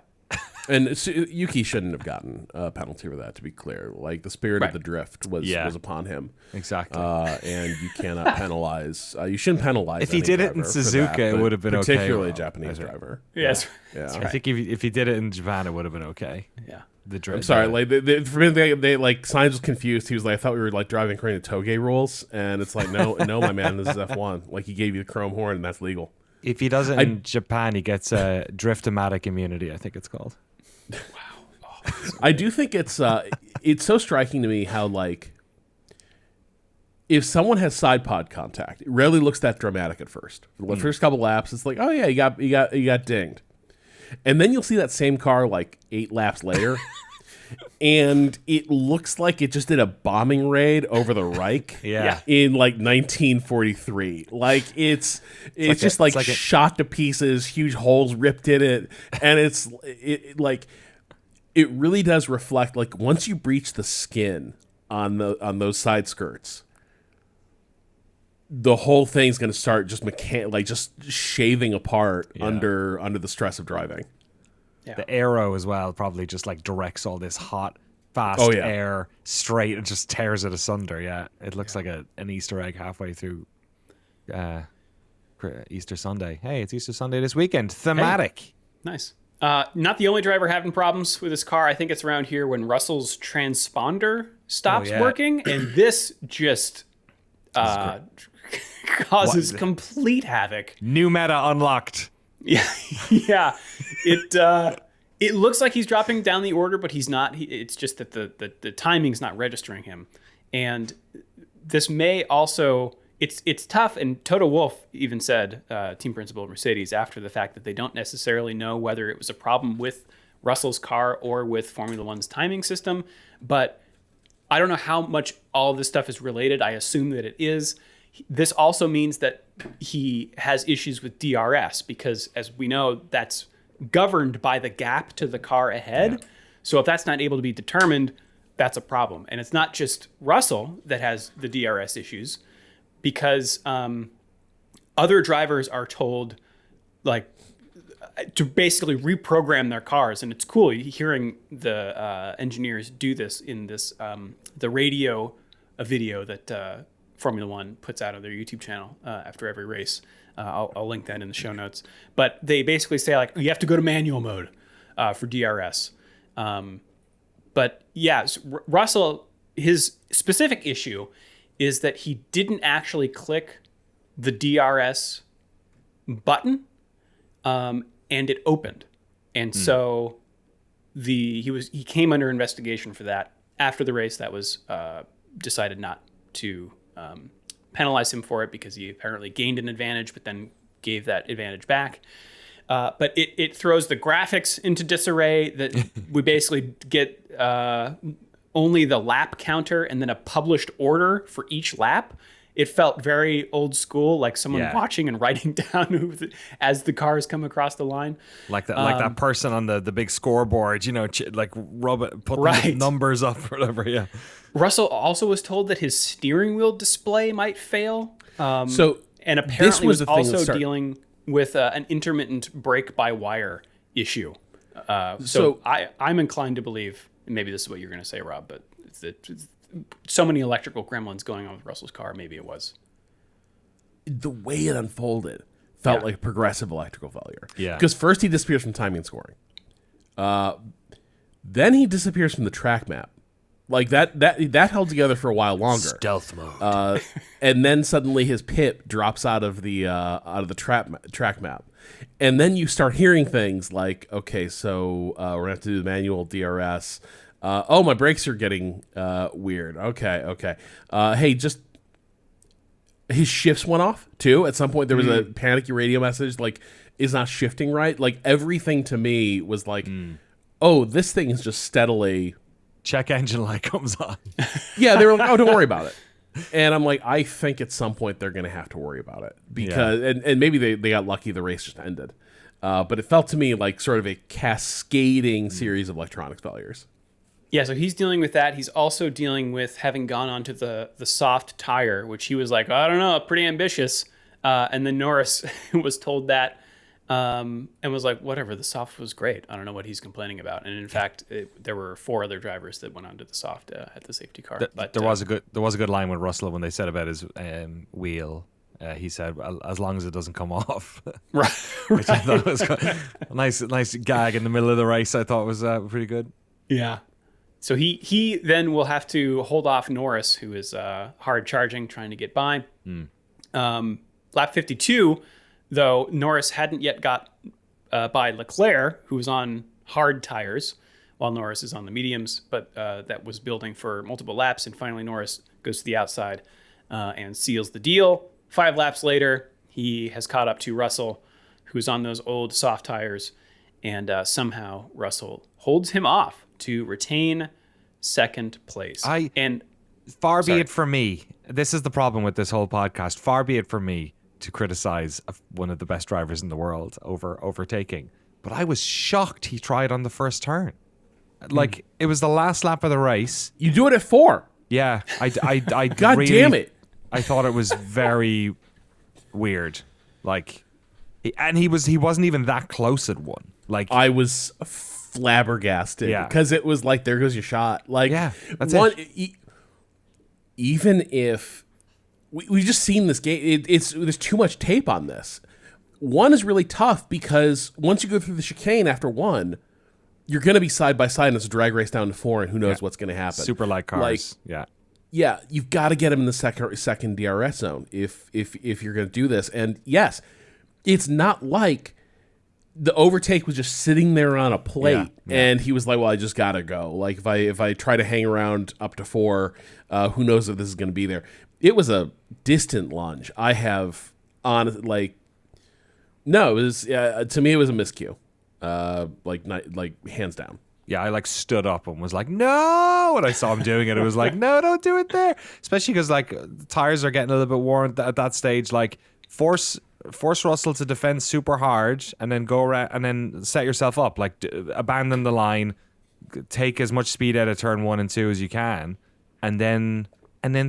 And Yuki shouldn't have gotten a penalty for that, to be clear. Like, the spirit of the drift was upon him. Exactly. And you cannot penalize. You shouldn't penalize. If he did it in Suzuka, it would have been okay. Particularly a Japanese driver. Yes. Yeah. I think if he did it in Japan, it would have been okay. Yeah. The drift. I'm sorry. Like, for me, they like, Sainz was confused. He was like, I thought we were like driving according to Toge rules, and it's like, no, my man, this is F1. Like, he gave you the chrome horn, and that's legal. If he does it in Japan, he gets drift-o-matic immunity, I think it's called. Wow. Oh, I do think it's so striking to me how, like, if someone has side pod contact, it rarely looks that dramatic at first. For the first couple laps, it's like, oh yeah, you got dinged. And then you'll see that same car like 8 laps later, and it looks like it just did a bombing raid over the Reich in like 1943. Like it's just like shot to pieces, huge holes ripped in it, and it really does reflect, like, once you breach the skin on those side skirts, the whole thing's going to start just just shaving apart under the stress of driving. Yeah. The aero as well probably just like directs all this hot, fast air straight and just tears it asunder. Yeah, it looks like an Easter egg halfway through Easter Sunday. Hey, it's Easter Sunday this weekend. Thematic. Hey. Nice. Not the only driver having problems with his car. I think it's around here when Russell's transponder stops working, and this just causes complete havoc. New meta unlocked. Yeah. It looks like he's dropping down the order, but he's not. It's just that the timing's not registering him, and this may also. It's tough, and Toto Wolff even said, team principal of Mercedes, after the fact that they don't necessarily know whether it was a problem with Russell's car or with Formula One's timing system, but I don't know how much all of this stuff is related. I assume that it is. This also means that he has issues with DRS because, as we know, that's governed by the gap to the car ahead. Yeah. So if that's not able to be determined, that's a problem. And it's not just Russell that has the DRS issues, because other drivers are told, like, to basically reprogram their cars. And it's cool hearing the engineers do this in this the radio video that Formula One puts out on their YouTube channel after every race. I'll link that in the show notes. But they basically say, like, you have to go to manual mode for DRS. But yes, Russell, his specific issue is that he didn't actually click the DRS button, and it opened. And so he came under investigation for that. After the race, that was decided not to penalize him for it because he apparently gained an advantage, but then gave that advantage back. But it throws the graphics into disarray. That we basically get only the lap counter and then a published order for each lap. It felt very old school, like someone watching and writing down as the cars come across the line. Like that person on the big scoreboard, like putting the numbers up or whatever. Yeah. Russell also was told that his steering wheel display might fail. And apparently this was also dealing with an intermittent brake-by-wire issue. So I'm inclined to believe, and maybe this is what you're going to say, Rob, but it's so many electrical gremlins going on with Russell's car. Maybe it was. The way it unfolded felt like progressive electrical failure. Yeah. Because first he disappears from timing and scoring. Then he disappears from the track map. Like that held together for a while longer. Stealth mode. And then suddenly his pit drops out of the track map. And then you start hearing things like, okay, so we're going to have to do the manual DRS. My brakes are getting weird. Okay. Hey, just his shifts went off too. At some point there was a panicky radio message like, is not shifting right. Like everything to me was like, oh, this thing is just steadily. Check engine light comes on. Yeah, they were like, oh, don't worry about it. And I'm like, I think at some point they're going to have to worry about it because, and maybe they got lucky. The race just ended. But it felt to me like sort of a cascading series of electronics failures. Yeah, so he's dealing with that. He's also dealing with having gone onto the soft tire, which he was like, I don't know, pretty ambitious. And then Norris was told that and was like, whatever, the soft was great. I don't know what he's complaining about. And in fact, there were 4 other drivers that went onto the soft at the safety car. But there was a good line with Russell when they said about his wheel. He said, as long as it doesn't come off. Right. Which I thought was a nice gag in the middle of the race. I thought was pretty good. Yeah. So he then will have to hold off Norris, who is hard charging, trying to get by. Lap 52, though, Norris hadn't yet got by Leclerc, who was on hard tires, while Norris is on the mediums, but that was building for multiple laps. And finally, Norris goes to the outside and seals the deal. 5 laps later, he has caught up to Russell, who's on those old soft tires, and somehow Russell holds him off to retain second place. Far be it from me. This is the problem with this whole podcast. Far be it from me to criticize one of the best drivers in the world over overtaking. But I was shocked he tried on the first turn. Like, it was the last lap of the race. You do it at 4. Yeah. I God really, damn it. I thought it was very weird. Like, and he wasn't even that close at 1. Like, I was flabbergasted because it was like, there goes your shot. Like, that's it. Even if we've just seen this game, there's too much tape on this. 1 is really tough because once you go through the chicane after 1, you're going to be side by side and it's a drag race down to 4, and who knows what's going to happen. Super light cars. Yeah, you've got to get him in the second DRS zone if you're going to do this. And yes, it's not like the overtake was just sitting there on a plate and he was like, well, I just got to go. Like, if I try to hang around up to 4, who knows if this is going to be there. It was a distant lunge. I have honestly, like, no, it was to me it was a miscue. Like hands down. Yeah, I like stood up and was like, no! When I saw him doing it, it was like, no, don't do it there. Especially because like the tires are getting a little bit worn at that stage. Like force Russell to defend super hard and then go around and then set yourself up. Like abandon the line, take as much speed out of turn 1 and 2 as you can, and then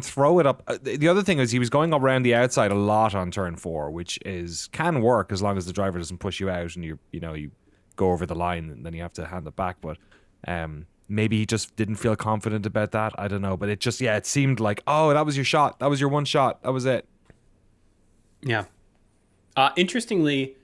throw it up. The other thing is he was going around the outside a lot on turn 4, which can work as long as the driver doesn't push you out and you go over the line and then you have to hand it back. But maybe he just didn't feel confident about that. I don't know. But it just, it seemed like, oh, that was your shot. That was your one shot. That was it. Yeah. Interestingly,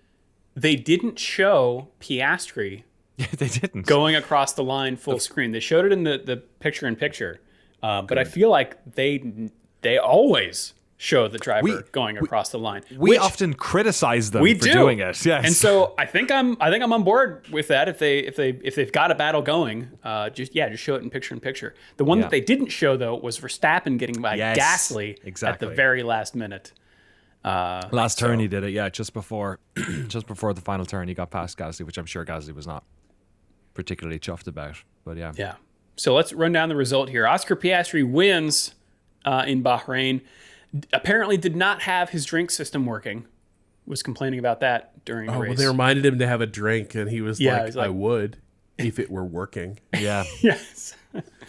they didn't show Piastri Yeah, they didn't. Going across the line full screen. They showed it in the picture-in-picture, but I feel like they always show the driver going across the line. We often criticize them for doing it. Yes. And so I think I'm on board with that. If they've got a battle going, just show it in picture-in-picture. The one that they didn't show though was Verstappen getting by Gasly at the very last minute. Last turn he did it, just before the final turn he got past Gasly, which I'm sure Gasly was not particularly chuffed about. But yeah. Yeah. So let's run down the result here. Oscar Piastri wins in Bahrain. Apparently did not have his drink system working. Was complaining about that during the race. Well, they reminded him to have a drink, and he was like, I would if it were working. Yeah. Yes.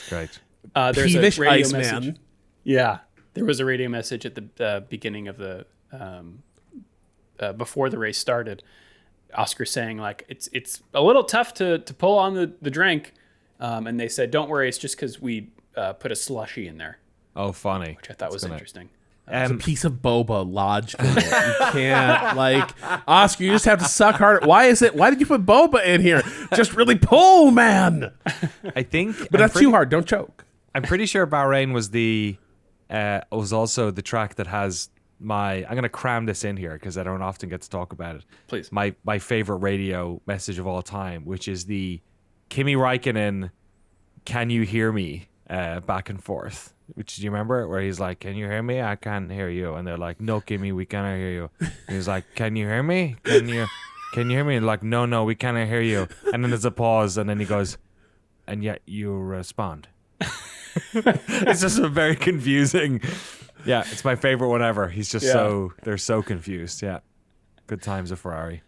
Great. There's Peevish a radio Iceman. message. Yeah. There was a radio message at the beginning of the before the race started. Oscar saying like it's a little tough to pull on the drink, and they said don't worry, it's just because we put a slushy in there. Oh, funny. Which I thought was interesting. It's a piece of boba lodged in it. You can't, Oscar, you just have to suck harder. Why did you put boba in here? Just really pull, man. I think. But that's too hard. Don't choke. I'm pretty sure Bahrain was also the track that has I'm going to cram this in here because I don't often get to talk about it. Please. My favorite radio message of all time, which is the Kimi Räikkönen, "Can you hear me?" Back and forth. Which, do you remember? Where he's like, "Can you hear me? I can't hear you." And they're like, "No, Kimi, we cannot hear you." And he's like, "Can you hear me? Can you hear me?" And like, "No, we cannot hear you." And then there's a pause, and then he goes, "And yet you respond." It's just a very confusing. Yeah, it's my favorite one ever. He's just they're so confused. Yeah. Good times of Ferrari.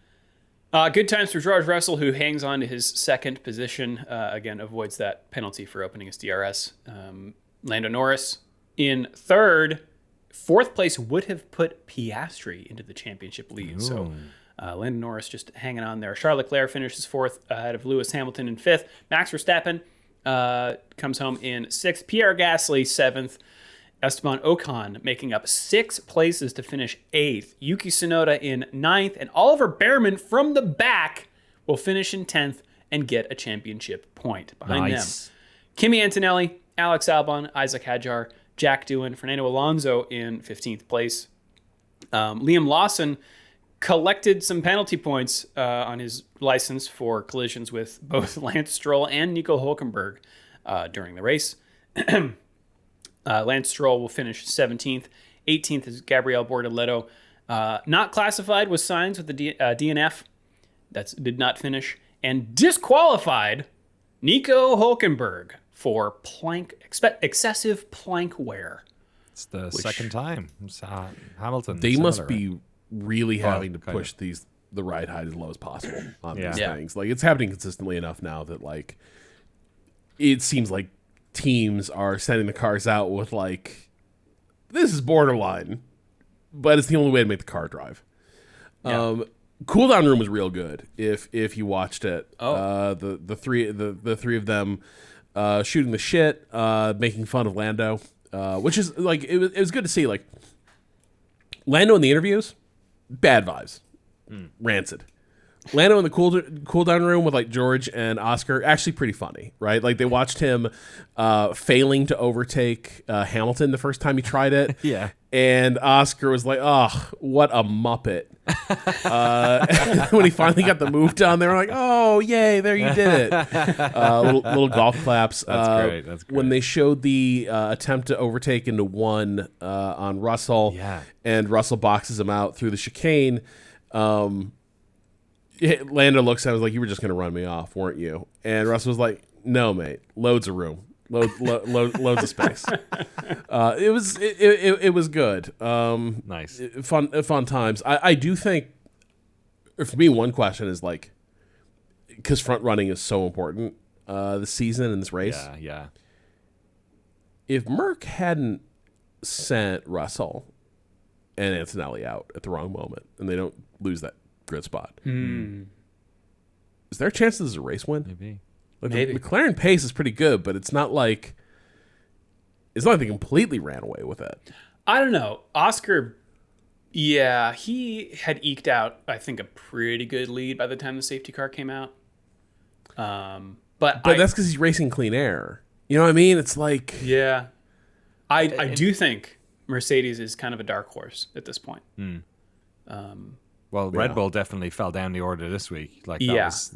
Good times for George Russell, who hangs on to his second position. Again, avoids that penalty for opening his DRS. Lando Norris in third. Fourth place would have put Piastri into the championship lead. Ooh. So Lando Norris just hanging on there. Charles Leclerc finishes fourth ahead of Lewis Hamilton in fifth. Max Verstappen comes home in sixth. Pierre Gasly, seventh. Esteban Ocon making up 6 places to finish 8th. Yuki Tsunoda in 9th. And Oliver Behrman from the back will finish in 10th and get a championship point behind them. Kimi Antonelli, Alex Albon, Isaac Hadjar, Jack Doohan, Fernando Alonso in 15th place. Liam Lawson collected some penalty points on his license for collisions with both Lance Stroll and Nico Hülkenberg during the race. Lance Stroll will finish 17th. 18th is Gabriel Bortoleto. Not classified with signs with the DNF. That did not finish. And disqualified Nico Hülkenberg for excessive plank wear. It's the second time. It's, Hamilton. They must be really having to push the ride height as low as possible on these things. Like, it's happening consistently enough now that it seems like teams are sending the cars out with this is borderline, but it's the only way to make the car drive. Cooldown room was real good if you watched it. The three of them shooting the shit, making fun of Lando, which is it was good to see. Lando in the interviews, bad vibes, rancid. Lando in the cool down room with George and Oscar, actually pretty funny, right? They watched him failing to overtake Hamilton the first time he tried it. Yeah. And Oscar was like, "Oh, what a muppet." When he finally got the move done, they were like, "Oh, yay, there you did it." Little golf claps. That's great. That's great. When they showed the attempt to overtake into one on Russell, and Russell boxes him out through the chicane, Lando looks at him like, "You were just going to run me off, weren't you?" And Russell was like, "No, mate. Loads of room. Loads of space." It was good. Nice. Fun times. I do think, for me, one question is because front running is so important this season in this race. Yeah. If Merck hadn't sent Russell and Antonelli out at the wrong moment, and they don't lose that grid spot, is there a chance this is a race win? Maybe. The McLaren pace is pretty good, but it's not like they completely ran away with it. I don't know. Oscar, he had eked out, I think, a pretty good lead by the time the safety car came out. But that's because he's racing clean air. You know what I mean? It's like... Yeah. I do think Mercedes is kind of a dark horse at this point. Well, Red Bull definitely fell down the order this week. Like, that was,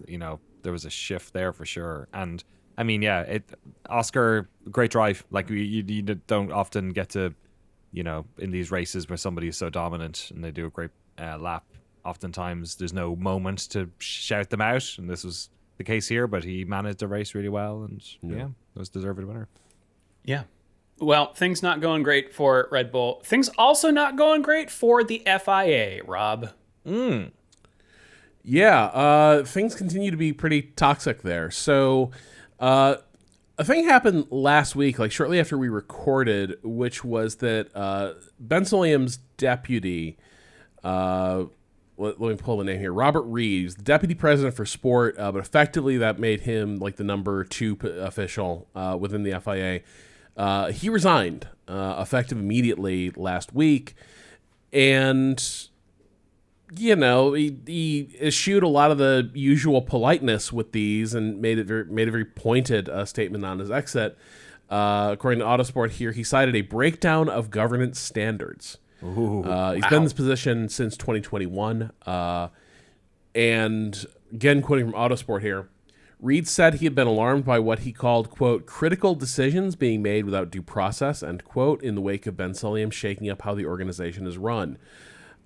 there was a shift there for sure. And, I mean, Oscar, great drive. Like, you don't often get to, in these races where somebody is so dominant and they do a great lap. Oftentimes, there's no moment to shout them out, and this was the case here, but he managed the race really well, and, was deserved winner. Yeah. Well, things not going great for Red Bull. Things also not going great for the FIA, Rob. Yeah, things continue to be pretty toxic there. So, a thing happened last week, like shortly after we recorded, which was that Ben Sulayem's deputy, let me pull the name here, Robert Reed, the deputy president for sport, but effectively that made him like the number 2 official within the FIA. He resigned effective immediately last week, and he eschewed a lot of the usual politeness with these and made a very pointed statement on his exit. According to Autosport here, he cited a breakdown of governance standards. He's been in this position since 2021. And again, quoting from Autosport here, Reed said he had been alarmed by what he called, quote, critical decisions being made without due process, end quote, in the wake of Ben Sulayem shaking up how the organization is run.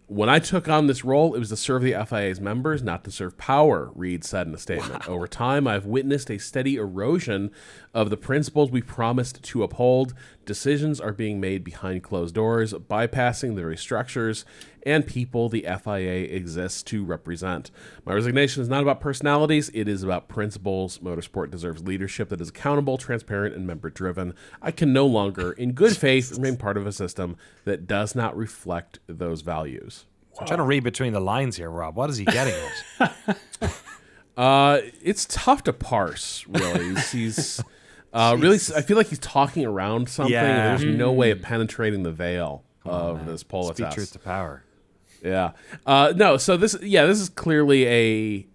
When I took on this role, it was to serve the FIA's members, not to serve power, Reed said in a statement. Over time, I've witnessed a steady erosion of the principles we promised to uphold. Decisions are being made behind closed doors, bypassing the very structures and people the FIA exists to represent. My resignation is not about personalities, it is about principles. Motorsport deserves leadership that is accountable, transparent, and member-driven. I can no longer, in good faith, remain part of a system that does not reflect those values. I'm trying to read between the lines here, Rob. What is he getting at? It's tough to parse, really. He's really, I feel like he's talking around something, and there's no way of penetrating the veil of this politesse. Speak truth to power. Yeah. No, so this is clearly a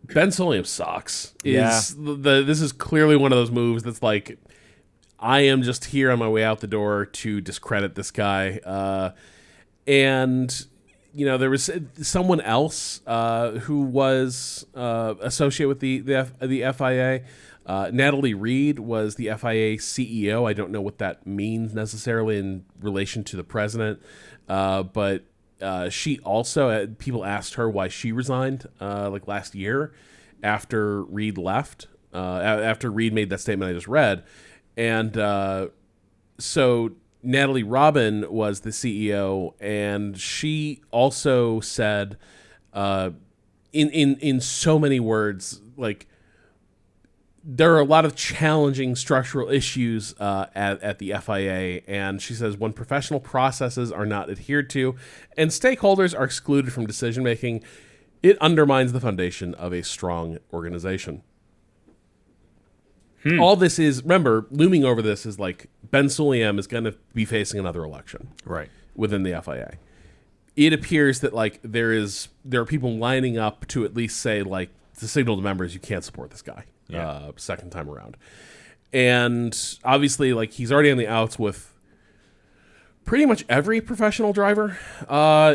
Ben Sulayem sucks. This is clearly one of those moves that's like, I am just here on my way out the door to discredit this guy. And there was someone else who was associated with the FIA. Natalie Reed was the FIA CEO. I don't know what that means necessarily in relation to the president, but she also, people asked her why she resigned like last year after Reed left, after Reed made that statement I just read. And so Natalie Robin was the CEO, and she also said in so many words, like, there are a lot of challenging structural issues at the FIA, and she says when professional processes are not adhered to and stakeholders are excluded from decision-making, it undermines the foundation of a strong organization. All this is, remember, looming over this is like Ben Sulayem is going to be facing another election within the FIA. It appears that like there are people lining up to at least say, like, to signal to members you can't support this guy second time around. And obviously, like, he's already on the outs with pretty much every professional driver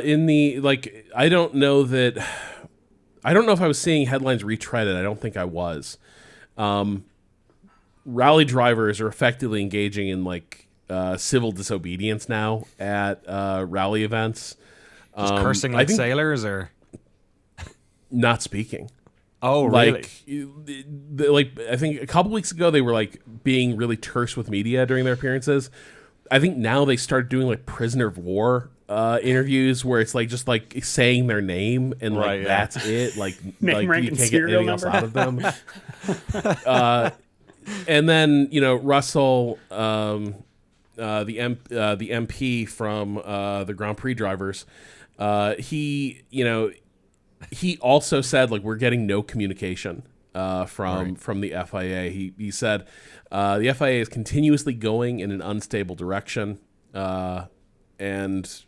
in the, like, I don't know if I was seeing headlines retreaded. I don't think I was. Rally drivers are effectively engaging in like civil disobedience now at rally events. Just cursing like sailors, or not speaking. Oh, really? Like I think a couple weeks ago they were like being really terse with media during their appearances. I think now they start doing like prisoner of war interviews where it's like just like saying their name and like that's it. Like name, rank, you and can't get anything else out of them. And then Russell, the MP from the Grand Prix drivers, he also said like we're getting no communication from the FIA. He said the FIA is continuously going in an unstable direction, and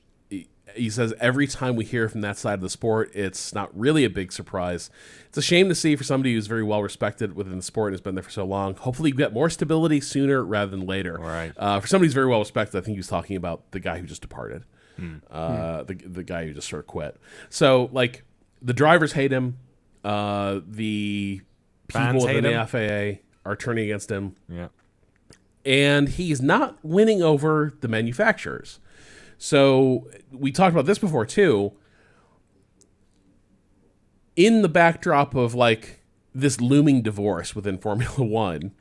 he says every time we hear from that side of the sport, it's not really a big surprise. It's a shame to see for somebody who's very well respected within the sport and has been there for so long. Hopefully you get more stability sooner rather than later. Right. For somebody who's very well respected, I think he was talking about the guy who just departed. The guy who just sort of quit. So, like, the drivers hate him. The people within the FAA are turning against him. Yeah. And he's not winning over the manufacturers. So we talked about this before too. In the backdrop of like this looming divorce within Formula One,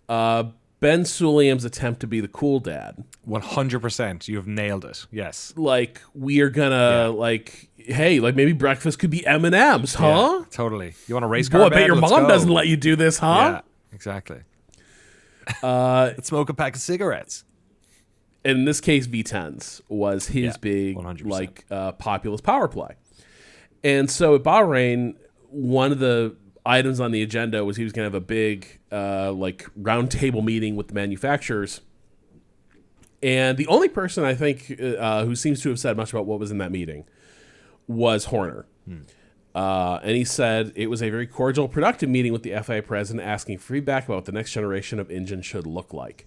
Ben Sulayem's attempt to be the cool dad. 100%. You have nailed it. Yes. Like, we are gonna like, hey, like maybe breakfast could be M&Ms, huh? Yeah, totally. You want a race car? Boy, I bet your mom doesn't let you do this, huh? Yeah, exactly. Let's smoke a pack of cigarettes. In this case, V10s was his big 100%. like populist power play. And so at Bahrain, one of the items on the agenda was he was going to have a big like roundtable meeting with the manufacturers. And the only person I think who seems to have said much about what was in that meeting was Horner. And he said it was a very cordial, productive meeting with the FIA president asking for feedback about what the next generation of engine should look like.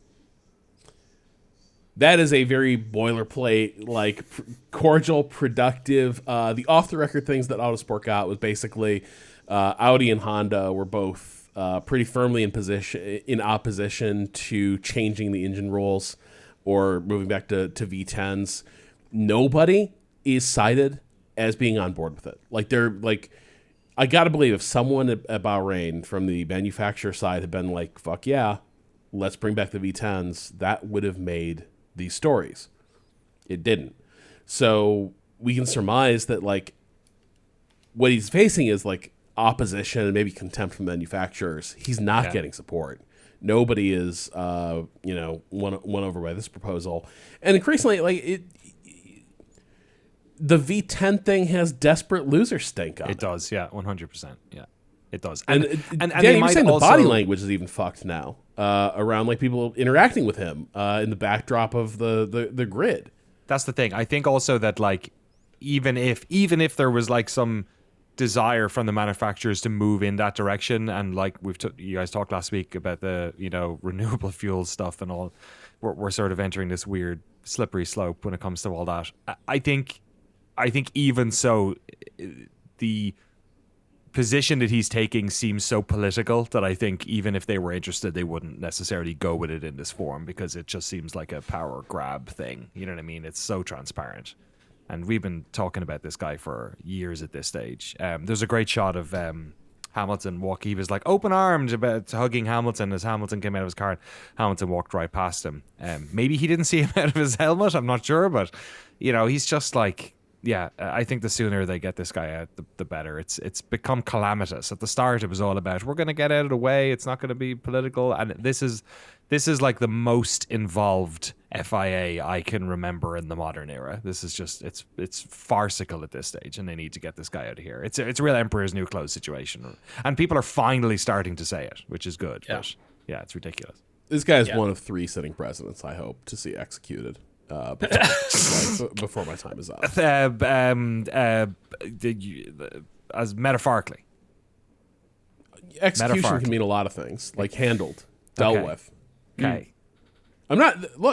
That is a very boilerplate, like cordial, productive. The off-the-record things that Autosport got was basically Audi and Honda were both pretty firmly in opposition to changing the engine rules or moving back to V10s. Nobody is cited as being on board with it. Like, they're like, I gotta believe if someone at Bahrain from the manufacturer side had been like, "Fuck yeah, let's bring back the V10s," that would have made these stories. It didn't. So we can surmise that like what he's facing is like opposition and maybe contempt from manufacturers. He's not getting support. Nobody is won over by this proposal. And increasingly, like the V10 thing has desperate loser stink on it. It does, yeah, 100%. Yeah, it does. And Danny, you're saying the body language is even fucked now around like people interacting with him in the backdrop of the grid. That's the thing. I think also that like even if there was like some desire from the manufacturers to move in that direction, and like you guys talked last week about the renewable fuel stuff and all, we're sort of entering this weird slippery slope when it comes to all that. I think even so, the position that he's taking seems so political that I think even if they were interested, they wouldn't necessarily go with it in this form, because it just seems like a power grab thing. You know what I mean? It's so transparent. And we've been talking about this guy for years at this stage. There's a great shot of Hamilton he was like open-armed about hugging Hamilton as Hamilton came out of his car. Hamilton walked right past him. Maybe he didn't see him out of his helmet, I'm not sure, but he's just like, I think the sooner they get this guy out, the better. It's become calamitous. At the start, it was all about, we're going to get out of the way. It's not going to be political. And this is like the most involved FIA I can remember in the modern era. This is just, it's farcical at this stage, and they need to get this guy out of here. It's a real Emperor's New Clothes situation. And people are finally starting to say it, which is good. Yeah. But yeah, it's ridiculous. This guy is one of 3 sitting presidents I hope to see executed. Before my time is up. As metaphorically. Execution can mean a lot of things, like handled, dealt with. Okay.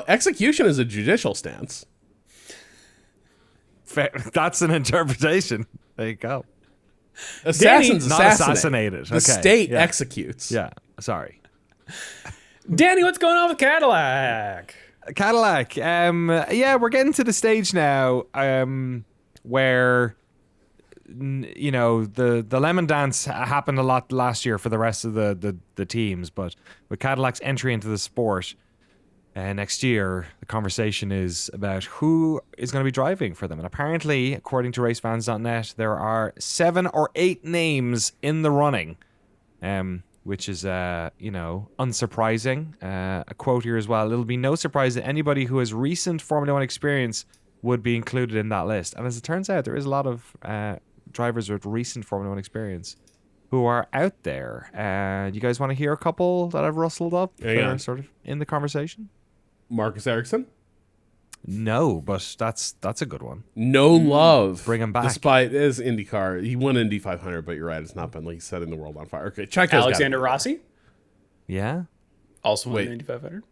Execution is a judicial stance. Fair. That's an interpretation. There you go. Assassins not assassinated. The state executes. Yeah, sorry. Danny, what's going on with Cadillac? Cadillac. We're getting to the stage now where the lemon dance happened a lot last year for the rest of the teams, but with Cadillac's entry into the sport next year, the conversation is about who is going to be driving for them. And apparently, according to racefans.net, there are 7 or 8 names in the running, which is, unsurprising. A quote here as well: "It'll be no surprise that anybody who has recent Formula One experience would be included in that list." And as it turns out, there is a lot of drivers with recent Formula One experience who are out there. You guys want to hear a couple that I've rustled up that are sort of in the conversation? Marcus Ericsson? No, but that's a good one. No love. Bring him back. Despite his IndyCar, he won Indy 500, but you're right, it's not been like setting the world on fire. Okay, Checo's Alexander Rossi Yeah, also won Indy 500.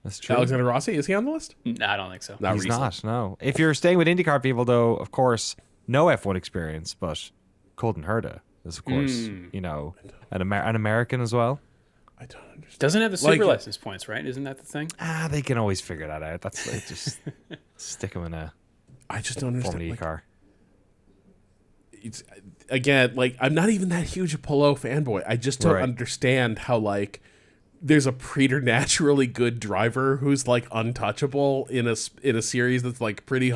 that's true. Alexander Rossi, is he on the list? No, I don't think so. Not He's recently. not. No. If you're staying with IndyCar people, though, of course, no F1 experience, but Colton Herta is, of course, you know, an American as well. I don't understand. Doesn't have the super license points, right? Isn't that the thing? They can always figure that out. That's like, just stick him in a I just don't understand. Formula E car. It's, again, like, I'm not even that huge a Polo fanboy. I just don't understand how, like, there's a preternaturally good driver who's, like, untouchable in a series that's, like, pretty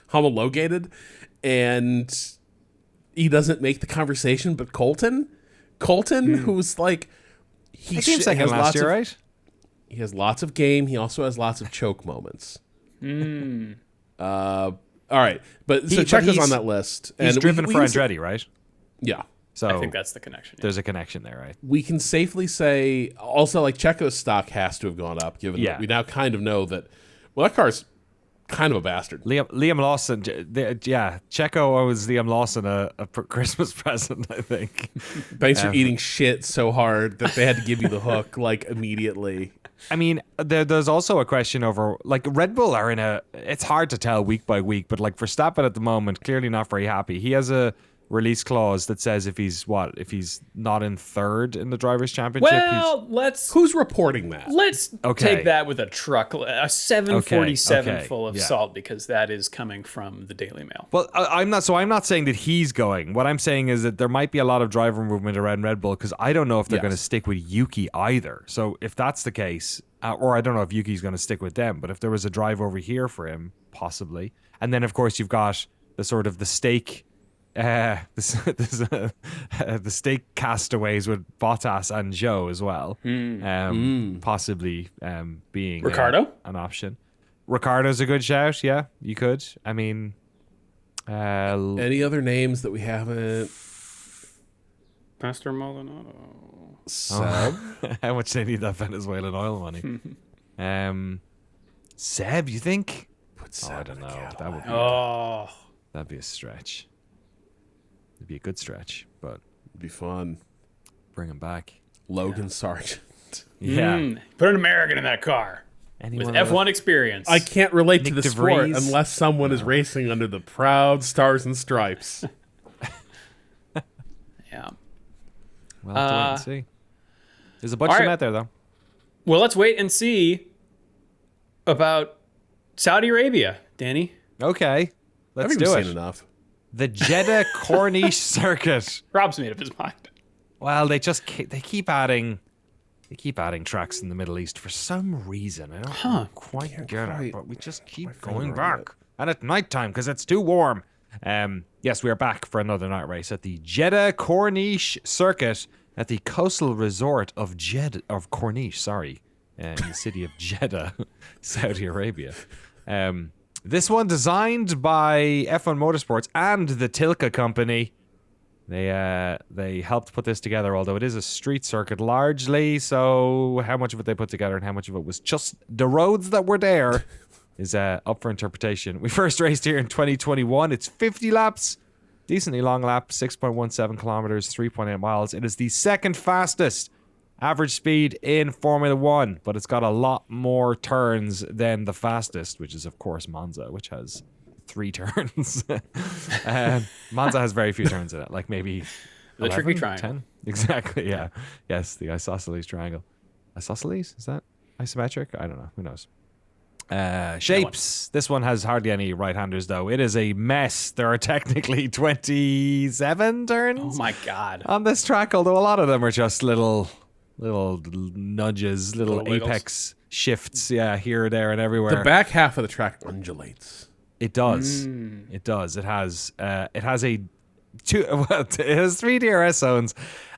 homologated, and he doesn't make the conversation. But Colton, who's like, he came second last year, right? He has lots of game. He also has lots of choke moments. All right, but Checo's on that list. He's and driven for Andretti, right? Yeah. So I think that's the connection. There's a connection there, right? We can safely say also, like, Checo's stock has to have gone up, given that we now kind of know that, well, that car's kind of a bastard. Liam Lawson, Checo owes Liam Lawson a Christmas present, I think. Thanks for eating shit so hard that they had to give you the hook, like, immediately. I mean, there's also a question over, like, Red Bull are it's hard to tell week by week, but, like, Verstappen at the moment, clearly not very happy. He has a release clause that says if he's not in third in the Drivers' Championship. Well, who's reporting that? Let's take that with a 747 full of salt, because that is coming from the Daily Mail. Well, I'm not saying that he's going. What I'm saying is that there might be a lot of driver movement around Red Bull, because I don't know if they're going to stick with Yuki either. So if that's the case, or I don't know if Yuki's going to stick with them, but if there was a drive over here for him, possibly. And then, of course, you've got the sort of the stake. The stake castaways with Bottas and Zhou as well, possibly being Ricardo an option. Ricardo's a good shout. Yeah, you could. I mean, any other names that we haven't? Pastor Maldonado. Seb? How much they need that Venezuelan oil money? Seb, you think? I don't know. That would be that'd be a stretch. It'd be a good stretch, but it'd be fun. Bring him back. Logan Sargent. Put an American in that car. With F1 experience. I can't relate Nick to the DeVries. sport unless someone is racing under the proud stars and stripes. Yeah. We'll have to wait and see. There's a bunch of them out there, though. Well, let's wait and see about Saudi Arabia, Danny. Okay. Let's I've do seen it. enough. The Jeddah Corniche circuit. Rob's made up his mind. Well, they keep adding tracks in the Middle East for some reason. I don't quite get it, but we just keep going back. And at nighttime, because it's too warm. Yes, we are back for another night race at the Jeddah Corniche circuit at the coastal resort of Corniche, in the city of Jeddah, Saudi Arabia. This one designed by F1 Motorsports and the Tilke company. They helped put this together, although it is a street circuit largely. So how much of it they put together and how much of it was just the roads that were there is up for interpretation. We first raced here in 2021. It's 50 laps, decently long lap, 6.17 kilometers, 3.8 miles. It is the second fastest average speed in Formula One, but it's got a lot more turns than the fastest, which is, of course, Monza, which has 3 turns. Monza has very few turns in it, like maybe the 11, tricky triangle. 10? Exactly, yeah. Yes, the isosceles triangle. Isosceles? Is that isometric? I don't know. Who knows? Shapes. This one has hardly any right-handers, though. It is a mess. There are technically 27 turns. Oh, my God. On this track, although a lot of them are just little nudges, little apex shifts, here, there, and everywhere. The back half of the track undulates. It does. It does. It has 3 DRS zones,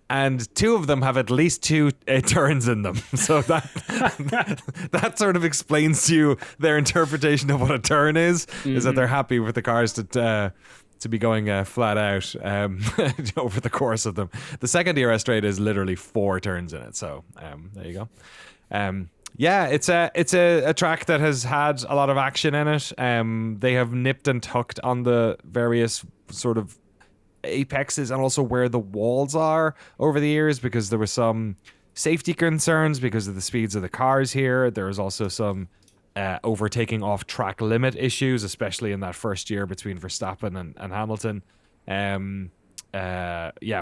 and 2 of them have at least 2 turns in them. So that sort of explains to you their interpretation of what a turn is that they're happy with the cars to be going flat out over the course of them. The second DRS straight is literally 4 turns in it. So there you go. Yeah, it's a track that has had a lot of action in it. They have nipped and tucked on the various sort of apexes and also where the walls are over the years, because there were some safety concerns because of the speeds of the cars here. There was also some overtaking off track limit issues, especially in that first year between Verstappen and Hamilton.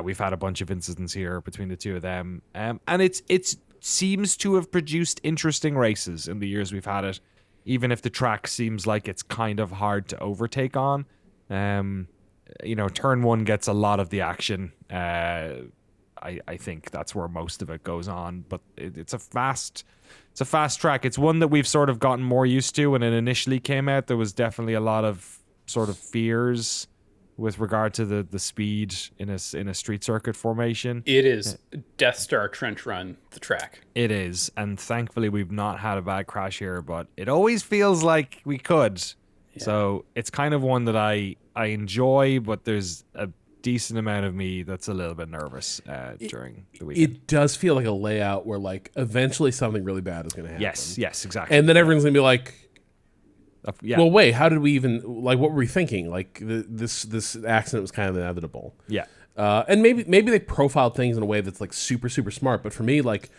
We've had a bunch of incidents here between the two of them, and it's seems to have produced interesting races in the years we've had it, even if the track seems like it's kind of hard to overtake on. Turn one gets a lot of the action. I think that's where most of it goes on, but it's a fast track. It's one that we've sort of gotten more used to. When it initially came out, there was definitely a lot of sort of fears with regard to the speed in a street circuit formation. It is Death Star trench run, the track. It is, and thankfully we've not had a bad crash here, but it always feels like we could. Yeah. So it's kind of one that I enjoy, but there's a decent amount of me that's a little bit nervous during the weekend. It does feel like a layout where like eventually something really bad is going to happen. Yes, exactly. And then everyone's going to be like, yeah. Well, wait, how did we even, like, what were we thinking? Like, this accident was kind of inevitable. Yeah. And maybe they profiled things in a way that's, like, super, super smart. But for me, like,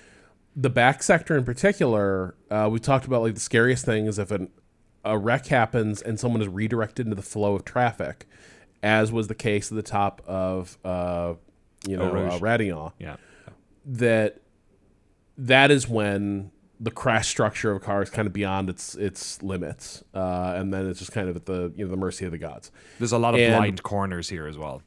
the back sector in particular, we talked about, like, the scariest thing is if a wreck happens and someone is redirected into the flow of traffic, as was the case at the top of, Radion. Yeah. That is when the crash structure of a car is kind of beyond its limits, and then it's just kind of at the the mercy of the gods. There's a lot of blind corners here as well.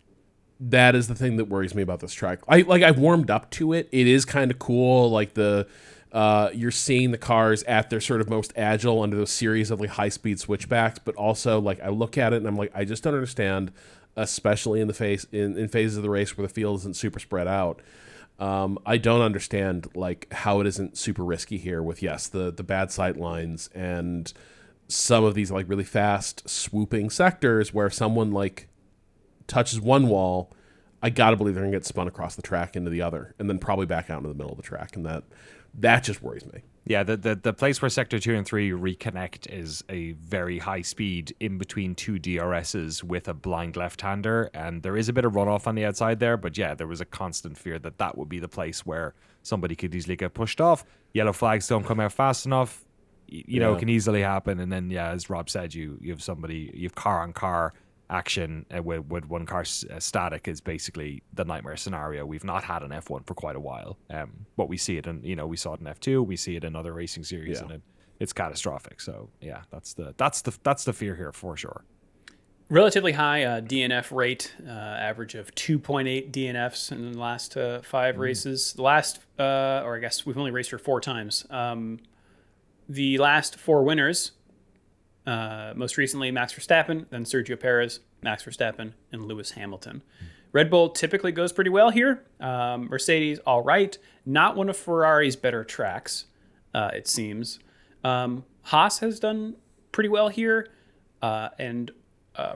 That is the thing that worries me about this track. I've warmed up to it. It is kind of cool. Like you're seeing the cars at their sort of most agile under those series of like high speed switchbacks, but also like I look at it and I'm like, I just don't understand, especially in phases of the race where the field isn't super spread out. I don't understand like how it isn't super risky here with the bad sight lines and some of these like really fast swooping sectors where if someone like touches one wall, I gotta believe they're gonna get spun across the track into the other and then probably back out into the middle of the track, and that just worries me. Yeah, the place where Sector 2 and 3 reconnect is a very high speed in between two DRSs with a blind left-hander, and there is a bit of runoff on the outside there, but yeah, there was a constant fear that would be the place where somebody could easily get pushed off. Yellow flags don't come out fast enough, it can easily happen, and then, yeah, as Rob said, you have car-on-car action with one car static is basically the nightmare scenario. We've not had an F1 for quite a while, but we see it in we saw it in F2, we see it in other racing series, and it's catastrophic. So yeah, that's the fear here for sure. Relatively high DNF rate, average of 2.8 DNFs in the last 5 races. The last, or I guess we've only raced her 4 times. The last 4 winners. Most recently, Max Verstappen, then Sergio Perez, Max Verstappen, and Lewis Hamilton. Red Bull typically goes pretty well here. Mercedes, all right. Not one of Ferrari's better tracks, it seems. Haas has done pretty well here. And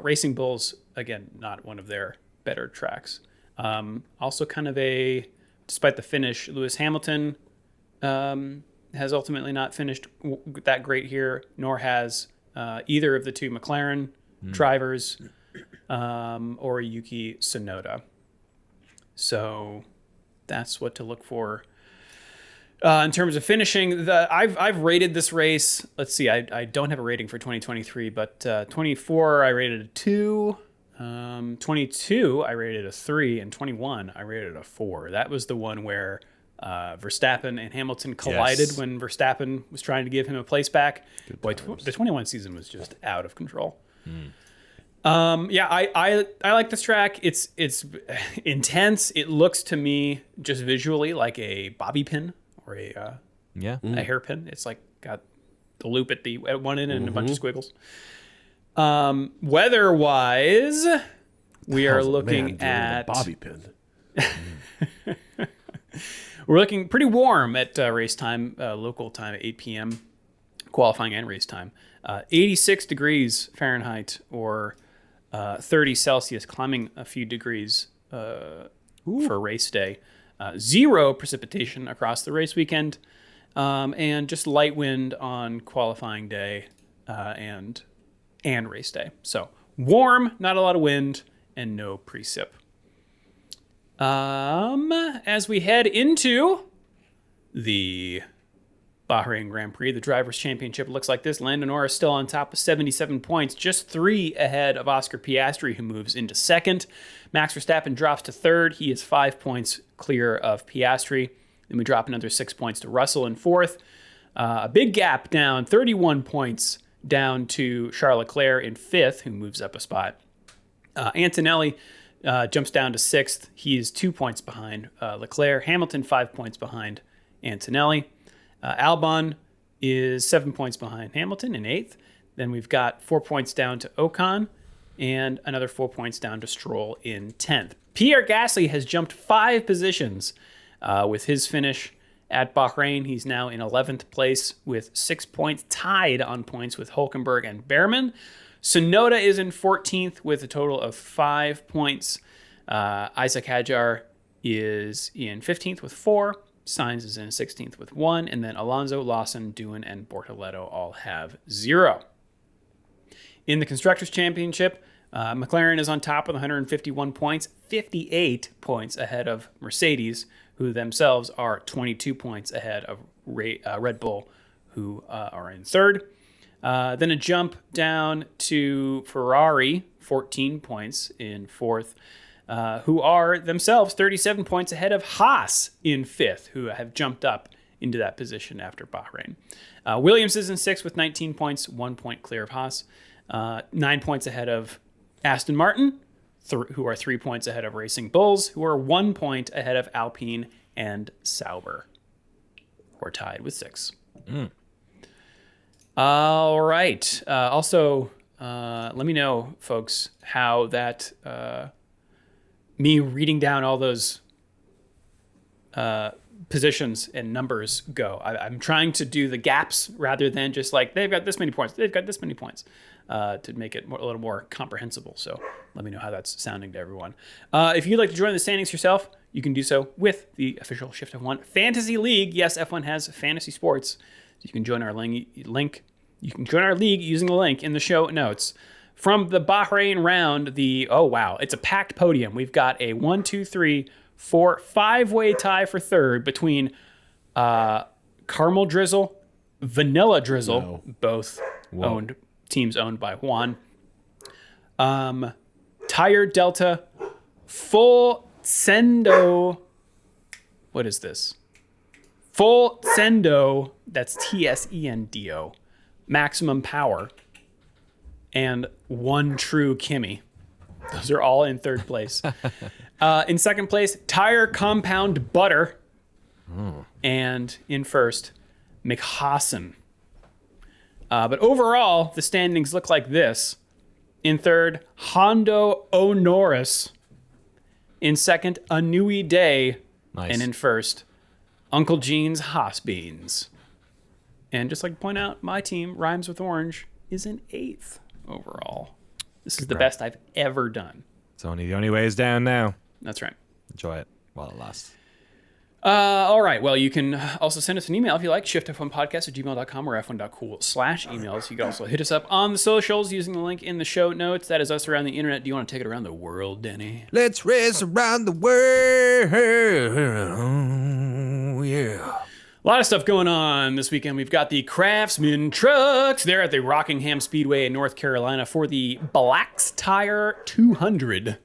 Racing Bulls, again, not one of their better tracks. Also kind of despite the finish, Lewis Hamilton has ultimately not finished that great here, nor has either of the 2 McLaren drivers or Yuki Tsunoda. So that's what to look for in terms of finishing. I've rated this race. Let's see. I don't have a rating for 2023, but 24 I rated a 2. 22 I rated a 3, and 21 I rated a 4. That was the one where Verstappen and Hamilton collided when Verstappen was trying to give him a place back. Boy, the 21 season was just out of control. I like this track. It's intense. It looks to me just visually like a bobby pin or a hairpin. It's like got the loop at one end and a bunch of squiggles. Weather-wise, we are looking at bobby pin. We're looking pretty warm at race time, local time at 8 p.m., qualifying and race time. 86 degrees Fahrenheit or 30 Celsius, climbing a few degrees for race day. 0 precipitation across the race weekend. and just light wind on qualifying day and race day. So warm, not a lot of wind, and no precip. As we head into the Bahrain Grand Prix, the Drivers' Championship, looks like this. Lando Norris still on top with 77 points, just 3 ahead of Oscar Piastri, who moves into second. Max Verstappen drops to third. He is 5 points clear of Piastri. Then we drop another 6 points to Russell in fourth. A big gap down, 31 points down to Charles Leclerc in fifth, who moves up a spot. Antonelli jumps down to sixth. He is 2 points behind Leclerc. Hamilton 5 points behind Antonelli. Albon is 7 points behind Hamilton in eighth. Then we've got 4 points down to Ocon and another 4 points down to Stroll in 10th. Pierre Gasly has jumped 5 positions with his finish at Bahrain. He's now in 11th place with 6 points, tied on points with Hülkenberg and Behrman. Sonoda is in 14th with a total of 5 points. Isaac Hadjar is in 15th with 4. Sainz is in 16th with 1, and then Alonso, Lawson, Doohan, and Bortoleto all have 0. In the Constructors' Championship, McLaren is on top with 151 points, 58 points ahead of Mercedes, who themselves are 22 points ahead of Red Bull, who are in third. Then a jump down to Ferrari, 14 points in fourth. Who are themselves 37 points ahead of Haas in fifth, who have jumped up into that position after Bahrain. Williams is in sixth with 19 points, 1 point clear of Haas. 9 points ahead of Aston Martin, who are 3 points ahead of Racing Bulls, who are 1 point ahead of Alpine and Sauber, who are tied with 6. All right. Also, let me know, folks, how that... me reading down all those positions and numbers go. I'm trying to do the gaps rather than just like, they've got this many points, they've got this many points, to make it a little more comprehensible. So let me know how that's sounding to everyone. If you'd like to join the standings yourself, you can do so with the official Shift+F1 Fantasy League. Yes, F1 has fantasy sports. So you can join our link. You can join our league using the link in the show notes. From the Bahrain round, it's a packed podium. We've got a 1, 2, 3, 4, 5-way tie for third between Caramel Drizzle, Vanilla Drizzle, both teams owned by Juan. Tire Delta, Full Sendo. What is this? Full Sendo. That's Tsendo. Maximum Power. And One True Kimmy. Those are all in third place. In second place, Tire Compound Butter. And in first, McHassan. But overall, the standings look like this. In third, Hondo O'Norris. In second, Anui Day. Nice. And in first, Uncle Gene's Haas Beans. And just like to point out, my team, Rhymes with Orange, is in eighth overall. This is the best I've ever done. It's the only way is down now. That's right. Enjoy it while it lasts. All right. Well, you can also send us an email if you like, shiftf1podcast@gmail.com or f1.cool/emails. You can also hit us up on the socials using the link in the show notes. That is us around the internet. Do you want to take it around the world, Denny? Let's race around the world. Yeah. A lot of stuff going on this weekend. We've got the Craftsman trucks. They're at the Rockingham Speedway in North Carolina for the Black's Tire 200.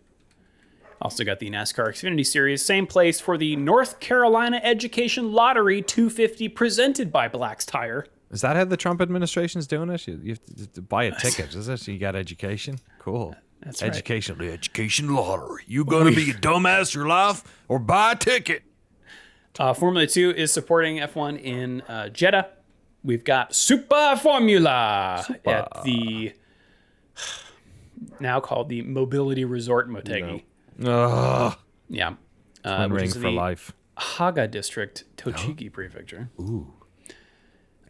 Also got the NASCAR Xfinity Series. Same place for the North Carolina Education Lottery 250 presented by Black's Tire. Is that how the Trump administration's doing it? You have to buy a ticket, is it? So you got education? Cool. That's education. Right. The education lottery. You gonna be a dumbass your life or buy a ticket? Formula 2 is supporting F1 in Jeddah. We've got Super Formula at the now called the Mobility Resort Motegi. No. Yeah. Which is for life. Haga District, Tochigi Prefecture. Ooh.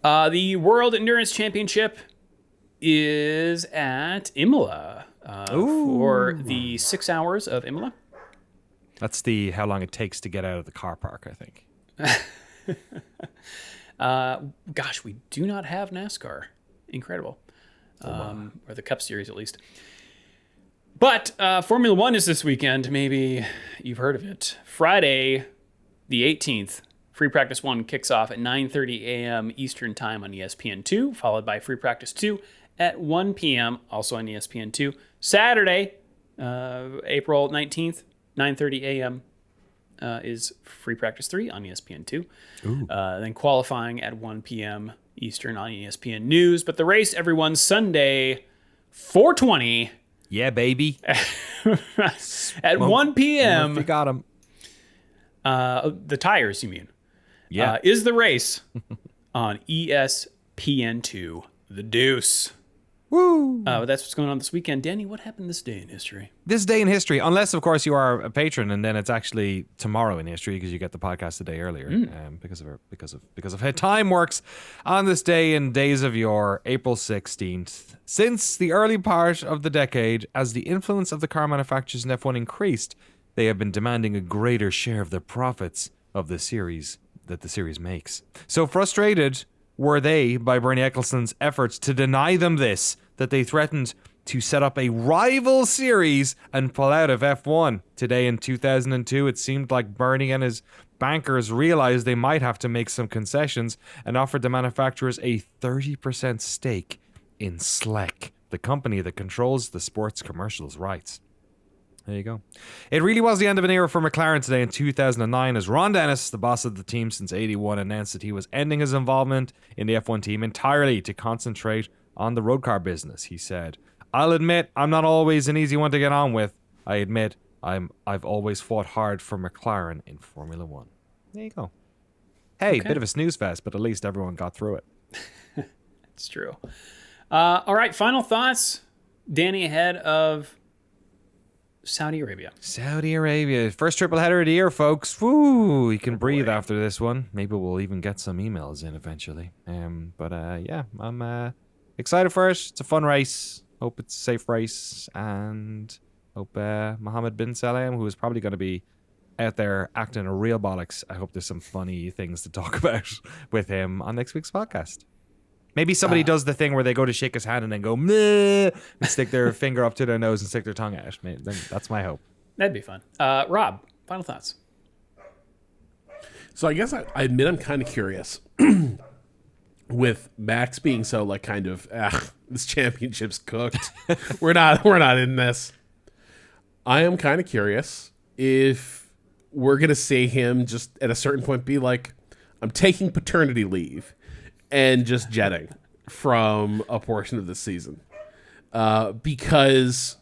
The World Endurance Championship is at Imola for the 6 hours of Imola. That's how long it takes to get out of the car park, I think. Gosh, we do not have NASCAR. Incredible. Or the Cup Series, at least. But Formula One is this weekend. Maybe you've heard of it. Friday, the 18th, Free Practice 1 kicks off at 9:30 a.m. Eastern Time on ESPN2, followed by Free Practice 2 at 1 p.m., also on ESPN2. Saturday, April 19th, 9:30 a.m. Is Free Practice 3 on ESPN2. Then qualifying at 1 p.m. Eastern on ESPN News. But the race, everyone, Sunday, 4:20. Yeah, baby. At 1 p.m. You got him. The tires, you mean? Yeah. Is the race on ESPN2, The Deuce. Woo! That's what's going on this weekend. Danny, what happened this day in history? This day in history, unless, of course, you are a patron, and then it's actually tomorrow in history because you get the podcast a day earlier because of how time works. On this day in days of yore, April 16th, since the early part of the decade, as the influence of the car manufacturers in F1 increased, they have been demanding a greater share of the profits of the series that the series makes. So frustrated were they by Bernie Ecclestone's efforts to deny them this, that they threatened to set up a rival series and pull out of F1. Today in 2002, it seemed like Bernie and his bankers realized they might have to make some concessions and offered the manufacturers a 30% stake in Slek, the company that controls the sports commercials rights. There you go. It really was the end of an era for McLaren today in 2009 as Ron Dennis, the boss of the team since 81, announced that he was ending his involvement in the F1 team entirely to concentrate on the road car business. He said, "I'll admit I'm not always an easy one to get on with. I admit I've always fought hard for McLaren in Formula One." There you go. Hey, bit of a snooze fest, but at least everyone got through it. It's true. All right, final thoughts, Danny, ahead of Saudi Arabia. Saudi Arabia. First triple header of the year, folks. Woo! You can breathe after this one. Maybe we'll even get some emails in eventually. Yeah, I'm excited for it. It's a fun race. Hope it's a safe race. And hope Mohammed bin Salem, who is probably going to be out there acting a real bollocks, I hope there's some funny things to talk about with him on next week's podcast. Maybe somebody does the thing where they go to shake his hand and then go, meh, and stick their finger up to their nose and stick their tongue out. Maybe, that's my hope. That'd be fun. Rob, final thoughts. So I guess I admit I'm kind of curious with Max being so like kind of, this championship's cooked. we're not in this. I am kind of curious if we're going to see him just at a certain point be like, I'm taking paternity leave and just jetting from a portion of the season. Because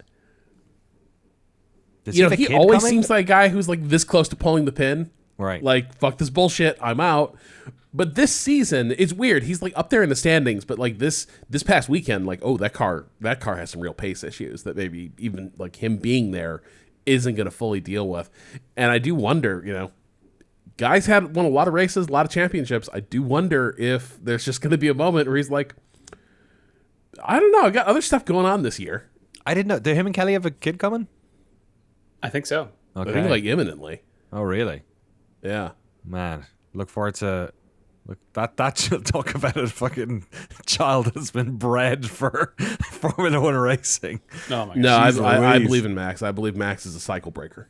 he always seems like a guy who's like this close to pulling the pin. Right. Like, fuck this bullshit, I'm out. But this season, it's weird. He's like up there in the standings, but like this past weekend, like, oh, that car has some real pace issues that maybe even like him being there isn't going to fully deal with. And I do wonder, guys had won a lot of races, a lot of championships. I do wonder if there's just going to be a moment where he's like, I don't know, I got other stuff going on this year. I didn't know. Did him and Kelly have a kid coming? I think so. Okay. I think like imminently. Oh, really? Yeah. Man, look forward to that should talk about a fucking child that's been bred for Formula One racing. Oh my God. No, I believe in Max. I believe Max is a cycle breaker.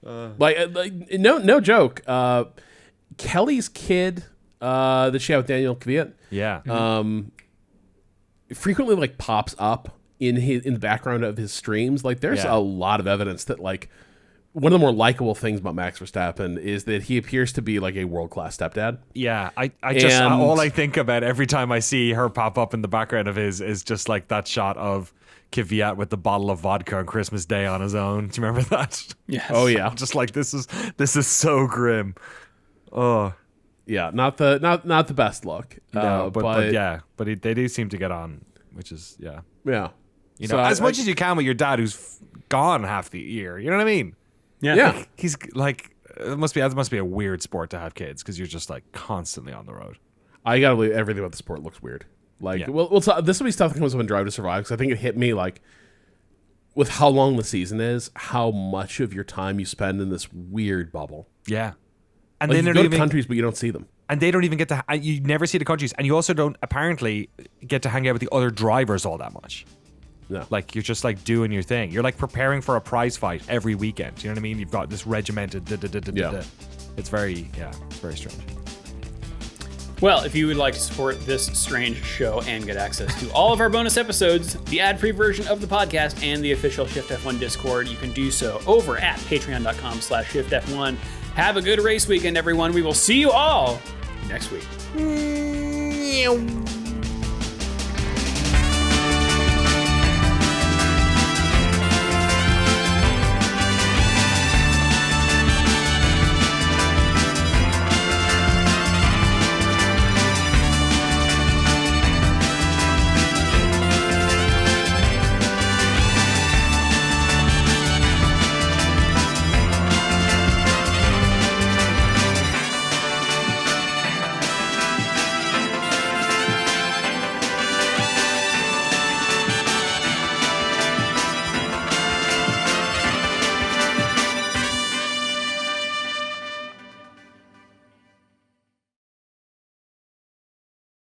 No joke. Kelly's kid that she had with Daniel Kvyat, frequently like pops up in the background of his streams. Like there's a lot of evidence that like one of the more likable things about Max Verstappen is that he appears to be like a world-class stepdad. Yeah, all I think about every time I see her pop up in the background of his is just like that shot of Kvyat with the bottle of vodka on Christmas Day on his own. Do you remember that? Yes. Oh yeah. Just like this is so grim. Oh. Yeah, not the best look. No, but they do seem to get on, which is yeah. So as much as you can with your dad who's gone half the year. You know what I mean? Yeah. Like, he's like it must be a weird sport to have kids because you're just like constantly on the road. I gotta believe everything about the sport looks weird. Like, this will be stuff that comes up in Drive to Survive because I think it hit me like with how long the season is, how much of your time you spend in this weird bubble. Yeah. And Like, then you go to countries, but you don't see them. And they don't even get to, you never see the countries. And you also don't apparently get to hang out with the other drivers all that much. No. Like, you're just like doing your thing. You're like preparing for a prize fight every weekend. You know what I mean? You've got this regimented, It's very strange. Well, if you would like to support this strange show and get access to all of our bonus episodes, the ad-free version of the podcast, and the official Shift F1 Discord, you can do so over at patreon.com/ShiftF1. Have a good race weekend, everyone. We will see you all next week.